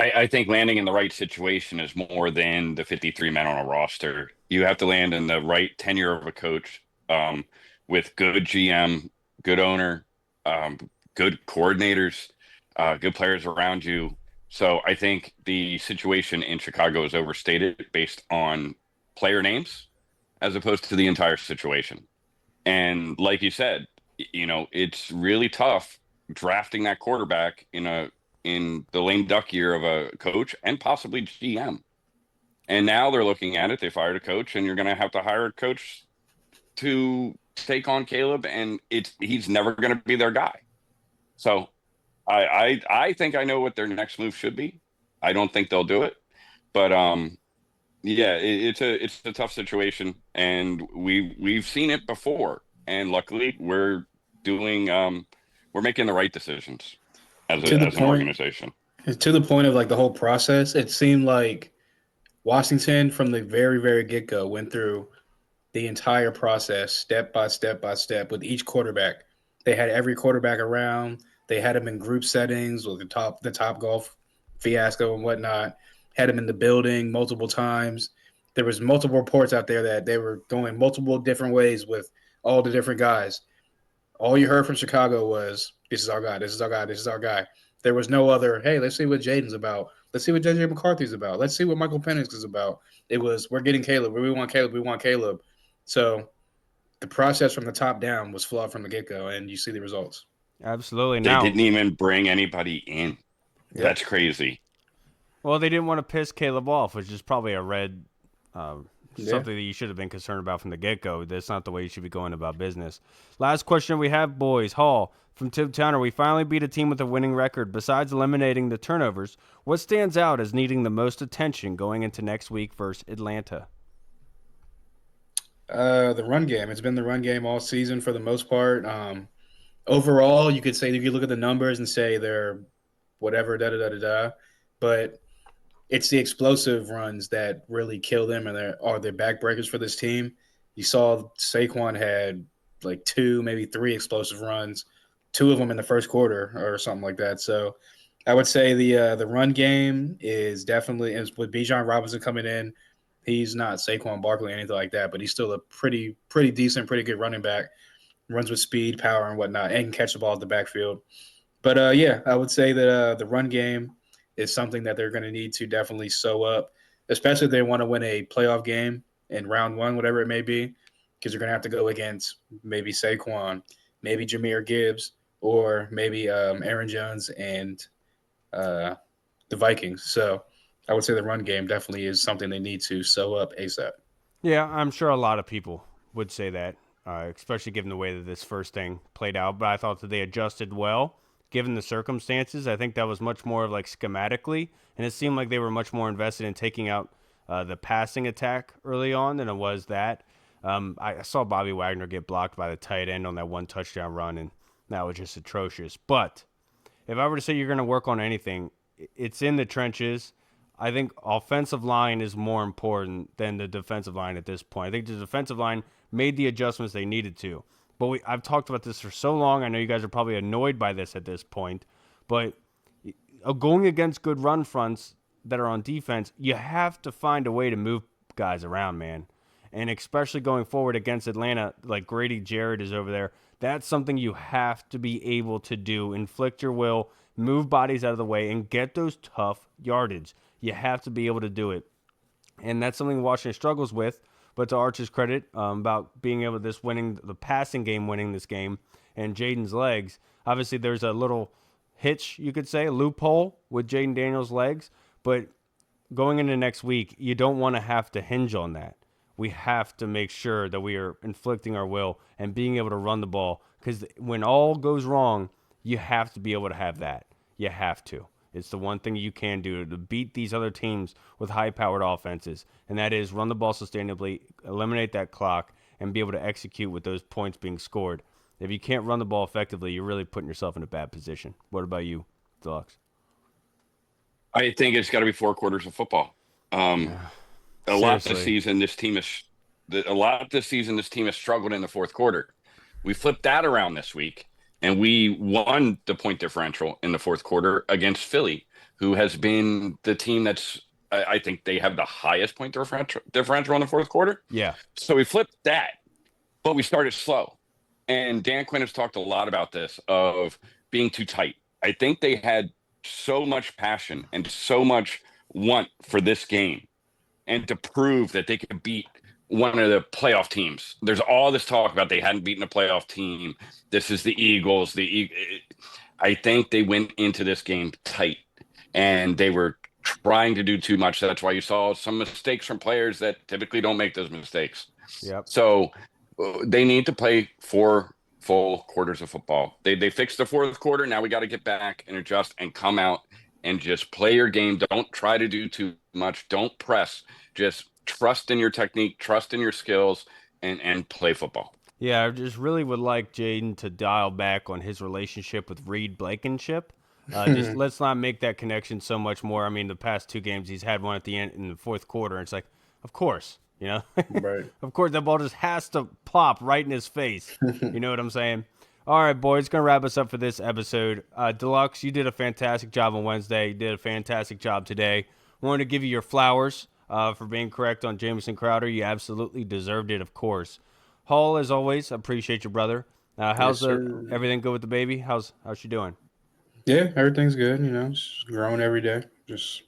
I think landing in the right situation is more than the 53 men on a roster. You have to land in the right tenure of a coach with good GM, good owner, good coordinators, good players around you. So I think the situation in Chicago is overstated based on player names as opposed to the entire situation. And like you said, it's really tough drafting that quarterback in the lame duck year of a coach and possibly GM. And now they're looking at it. They fired a coach, and you're going to have to hire a coach to take on Caleb, and he's never going to be their guy. So I think I know what their next move should be. I don't think they'll do it, but yeah, it's a tough situation, and we've seen it before, and luckily we're making the right decisions as an organization. To the point of like the whole process, it seemed like Washington from the very, very get-go went through the entire process step by step by step with each quarterback. They had every quarterback around. They had them in group settings with the top golf fiasco and whatnot. Had them in the building multiple times. There was multiple reports out there that they were going multiple different ways with all the different guys. All you heard from Chicago was, this is our guy, this is our guy, this is our guy. There was no other, hey, let's see what Jaden's about. Let's see what JJ McCarthy's about. Let's see what Michael Penix is about. It was, we're getting Caleb. We want Caleb. We want Caleb. So the process from the top down was flawed from the get-go, and you see the results. Absolutely. They Now, didn't even bring anybody in. Yep. That's crazy. well, they didn't want to piss Caleb off, which is probably a red something that you should have been concerned about from the get-go. That's not the way you should be going about business. Last question we have, boys. Hall, from Tim Towner, we finally beat a team with a winning record. Besides eliminating the turnovers, what stands out as needing the most attention going into next week versus Atlanta? The run game. It's been the run game all season for the most part. Overall, you could say if you look at the numbers and say they're whatever, da-da-da-da-da, but it's the explosive runs that really kill them and are the backbreakers for this team. You saw Saquon had like 2, maybe 3 explosive runs, 2 of them in the first quarter or something like that. So I would say the run game is definitely, is with Bijan Robinson coming in. He's not Saquon Barkley or anything like that, but he's still a pretty decent, pretty good running back. Runs with speed, power, and whatnot, and can catch the ball at the backfield. But yeah, I would say that the run game is something that they're going to need to definitely sew up, especially if they want to win a playoff game in round one, whatever it may be, because you're going to have to go against maybe Saquon, maybe Jahmyr Gibbs, or maybe Aaron Jones and the Vikings. So I would say the run game definitely is something they need to sew up ASAP. Yeah, I'm sure a lot of people would say that, especially given the way that this first thing played out. But I thought that they adjusted well, given the circumstances. I think that was much more of like schematically, and it seemed like they were much more invested in taking out the passing attack early on than it was that. I saw Bobby Wagner get blocked by the tight end on that one touchdown run, and that was just atrocious. But if I were to say you're going to work on anything, it's in the trenches. I think offensive line is more important than the defensive line at this point. I think the defensive line made the adjustments they needed to. But I've talked about this for so long. I know you guys are probably annoyed by this at this point. But going against good run fronts that are on defense, you have to find a way to move guys around, man. And especially going forward against Atlanta, like Grady Jarrett is over there, that's something you have to be able to do. Inflict your will, move bodies out of the way, and get those tough yardage. You have to be able to do it. And that's something Washington struggles with. But to Arch's credit, about being able to the passing game, winning this game, and Jaden's legs, obviously there's a little hitch, you could say, a loophole with Jaden Daniels' legs. But going into next week, you don't want to have to hinge on that. We have to make sure that we are inflicting our will and being able to run the ball. Because when all goes wrong, you have to be able to have that. You have to. It's the one thing you can do to beat these other teams with high-powered offenses, and that is run the ball sustainably, eliminate that clock, and be able to execute with those points being scored. If you can't run the ball effectively, you're really putting yourself in a bad position. What about you, Deluxe? I think it's got to be 4 quarters of football. A lot this season, this team has struggled in the fourth quarter. We flipped that around this week, and we won the point differential in the fourth quarter against Philly, who has been the team that's, I think they have the highest point differential in the fourth quarter. Yeah. So we flipped that, but we started slow. And Dan Quinn has talked a lot about this, of being too tight. I think they had so much passion and so much want for this game, and to prove that they could beat one of the playoff teams. There's all this talk about they hadn't beaten a playoff team. This is the Eagles. I think they went into this game tight, and they were trying to do too much. That's why you saw some mistakes from players that typically don't make those mistakes. Yep. So they need to play 4 full quarters of football. They fixed the fourth quarter. Now we got to get back and adjust and come out and just play your game. Don't try to do too much. Don't press. Just trust in your technique, trust in your skills, and play football. Yeah, I just really would like Jaden to dial back on his relationship with Reed Blankenship. Just let's not make that connection so much more. I mean, the past 2 games, he's had one at the end in the fourth quarter. And it's like, of course, Right. Of course, that ball just has to plop right in his face. You know what I'm saying? All right, boys, going to wrap us up for this episode. Deluxe, you did a fantastic job on Wednesday. You did a fantastic job today. Wanted to give you your flowers for being correct on Jamison Crowder. You absolutely deserved it, of course. Hall, as always, appreciate you, brother. How's everything good with the baby? How's she doing? Yeah, everything's good. Just growing every day. Just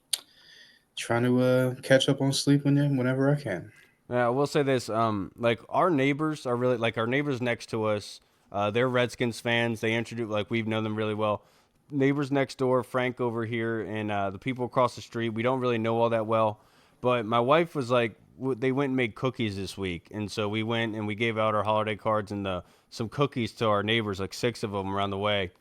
trying to catch up on sleep whenever I can. I will say this, like our neighbors are really, like our neighbors next to us, they're Redskins fans. They introduce, like we've known them really well. Neighbors next door, Frank over here, and the people across the street, we don't really know all that well. But my wife was like, they went and made cookies this week. And so we went and we gave out our holiday cards and some cookies to our neighbors, like 6 of them around the way.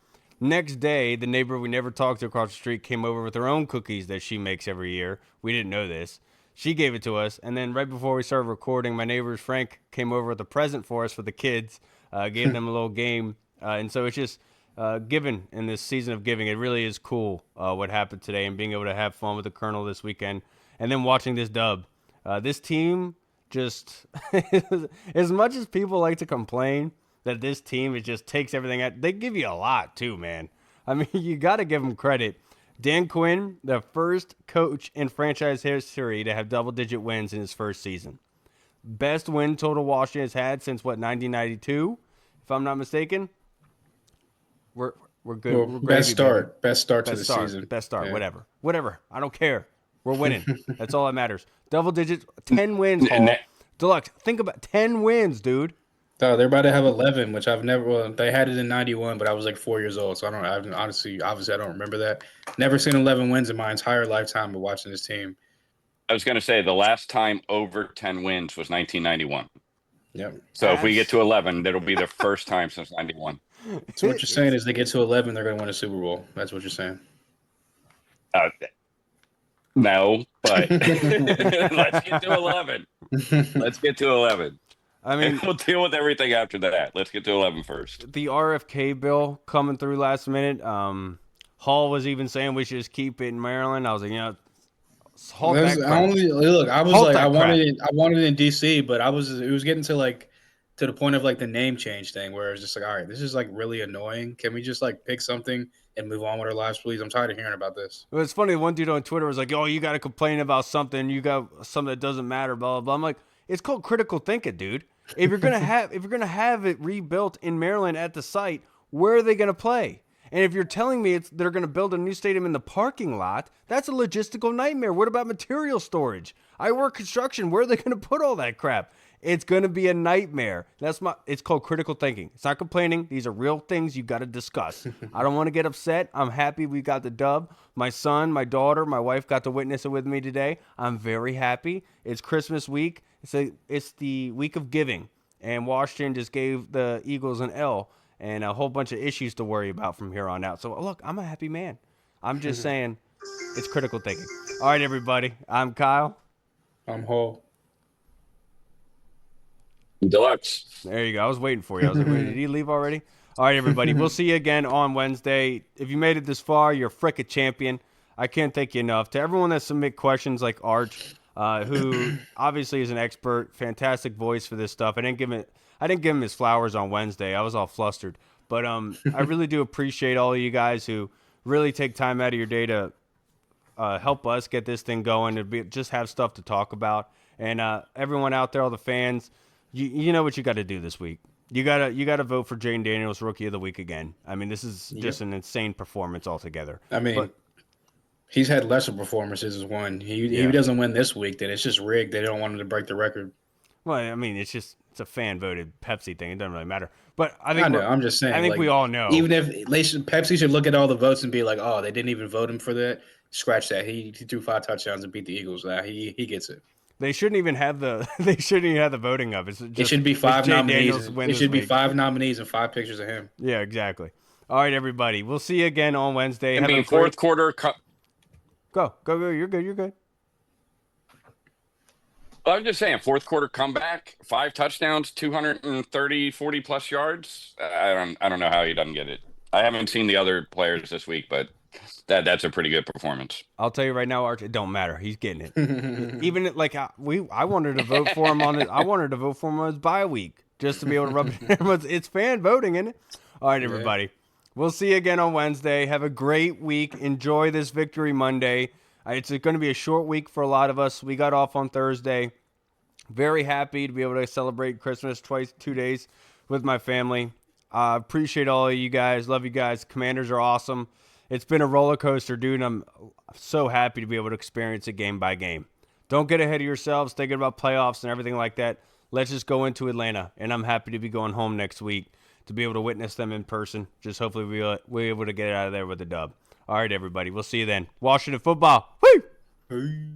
Next day, the neighbor we never talked to across the street came over with her own cookies that she makes every year. We didn't know this. She gave it to us. And then right before we started recording, my neighbor Frank came over with a present for us for the kids, gave them a little game. And so it's just giving in this season of giving. It really is cool what happened today, and being able to have fun with the Colonel this weekend. And then watching this dub. This team just as much as people like to complain that this team it just takes everything out, they give you a lot too, man. I mean, you got to give them credit. Dan Quinn, the first coach in franchise history to have double-digit wins in his first season. Best win total Washington has had since, 1992, if I'm not mistaken. We're good. Well, We're best gravy, baby. start. Best start to the start, season. Best start. Yeah. Whatever. I don't care. We're winning. That's all that matters. Double digits, 10 wins, Paul. Nah. Deluxe, think about 10 wins, dude. Oh, they're about to have 11, which I've never. Well, they had it in '91, but I was like 4 years old, so I don't. Obviously, I don't remember that. Never seen 11 wins in my entire lifetime of watching this team. I was going to say the last time over 10 wins was 1991. Yep. So if we get to 11, that'll be the first time since 91. So what you're saying is they get to 11, they're going to win a Super Bowl. That's what you're saying. No, but let's get to 11. Let's get to 11. I mean, And we'll deal with everything after that. Let's get to 11 first. the RFK bill coming through last minute. Hall was even saying we should just keep it in Maryland. I was like, halt that crap. I was Halt like, that I wanted it in DC, but it was getting to the point of like the name change thing where it's just like, all right, this is like really annoying. Can we just like pick something and move on with our lives, please? I'm tired of hearing about this. It was funny. One dude on Twitter was like, "Oh, you got to complain about something. You got something that doesn't matter." Blah blah blah. I'm like, it's called critical thinking, dude. If you're gonna have it rebuilt in Maryland at the site, where are they gonna play? And if you're telling me they're gonna build a new stadium in the parking lot, that's a logistical nightmare. What about material storage? I work construction. Where are they gonna put all that crap? It's gonna be a nightmare. It's called critical thinking. It's not complaining. These are real things you got to discuss. I don't want to get upset. I'm happy we got the dub. My son, my daughter, my wife got to witness it with me today. I'm very happy. It's Christmas week. It's the week of giving, and Washington just gave the Eagles an L and a whole bunch of issues to worry about from here on out. So look, I'm a happy man. I'm just saying, it's critical thinking. All right, everybody. I'm Kyle. I'm whole. Deluxe. There you go. I was waiting for you. I was like, wait, did he leave already? All right, everybody. We'll see you again on Wednesday. If you made it this far, you're a frickin' champion. I can't thank you enough. To everyone that submit questions like Arch, who obviously is an expert, fantastic voice for this stuff. I didn't give him his flowers on Wednesday. I was all flustered. But I really do appreciate all of you guys who really take time out of your day to help us get this thing going and just have stuff to talk about. And everyone out there, all the fans, you know what you got to do this week. You gotta vote for Jane Daniels Rookie of the Week again. I mean, this is just an insane performance altogether. I mean, he's had lesser performances as one. He doesn't win this week, then it's just rigged. They don't want him to break the record. Well, I mean, it's a fan voted Pepsi thing. It doesn't really matter. But I'm just saying. I think we all know. Even if Pepsi should look at all the votes and be like, oh, they didn't even vote him for that. Scratch that. He threw 5 touchdowns and beat the Eagles. He gets it. They shouldn't even have the voting up. It should be 5 nominees. It should be 5 nominees and 5 pictures of him. Yeah, exactly. All right, everybody. We'll see you again on Wednesday. I mean, fourth quarter. Go. You're good. Well, I'm just saying, fourth quarter comeback, 5 touchdowns, 230, 40 plus yards. I don't know how he doesn't get it. I haven't seen the other players this week, but that's a pretty good performance. I'll tell you right now, Arch, it don't matter. He's getting it. Even like I wanted to vote for him on his bye week just to be able to rub it. It's fan voting, isn't it? All right, everybody. We'll see you again on Wednesday. Have a great week. Enjoy this Victory Monday. It's going to be a short week for a lot of us. We got off on Thursday. Very happy to be able to celebrate Christmas 2 days with my family. Appreciate all of you guys. Love you guys. Commanders are awesome. It's been a roller coaster, dude. I'm so happy to be able to experience it game by game. Don't get ahead of yourselves thinking about playoffs and everything like that. Let's just go into Atlanta, and I'm happy to be going home next week to be able to witness them in person. Just hopefully we're able to get out of there with a dub. All right, everybody. We'll see you then. Washington football. Woo! Hey.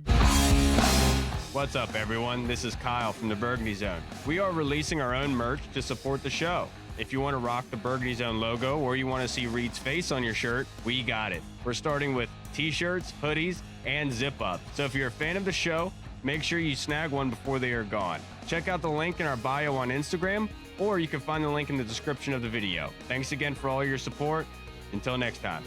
What's up, everyone? This is Kyle from the Burgundy Zone. We are releasing our own merch to support the show. If you want to rock the Burgundy Zone logo or you want to see Reed's face on your shirt, we got it. We're starting with t-shirts, hoodies, and zip-up. So if you're a fan of the show, make sure you snag one before they are gone. Check out the link in our bio on Instagram, or you can find the link in the description of the video. Thanks again for all your support. Until next time.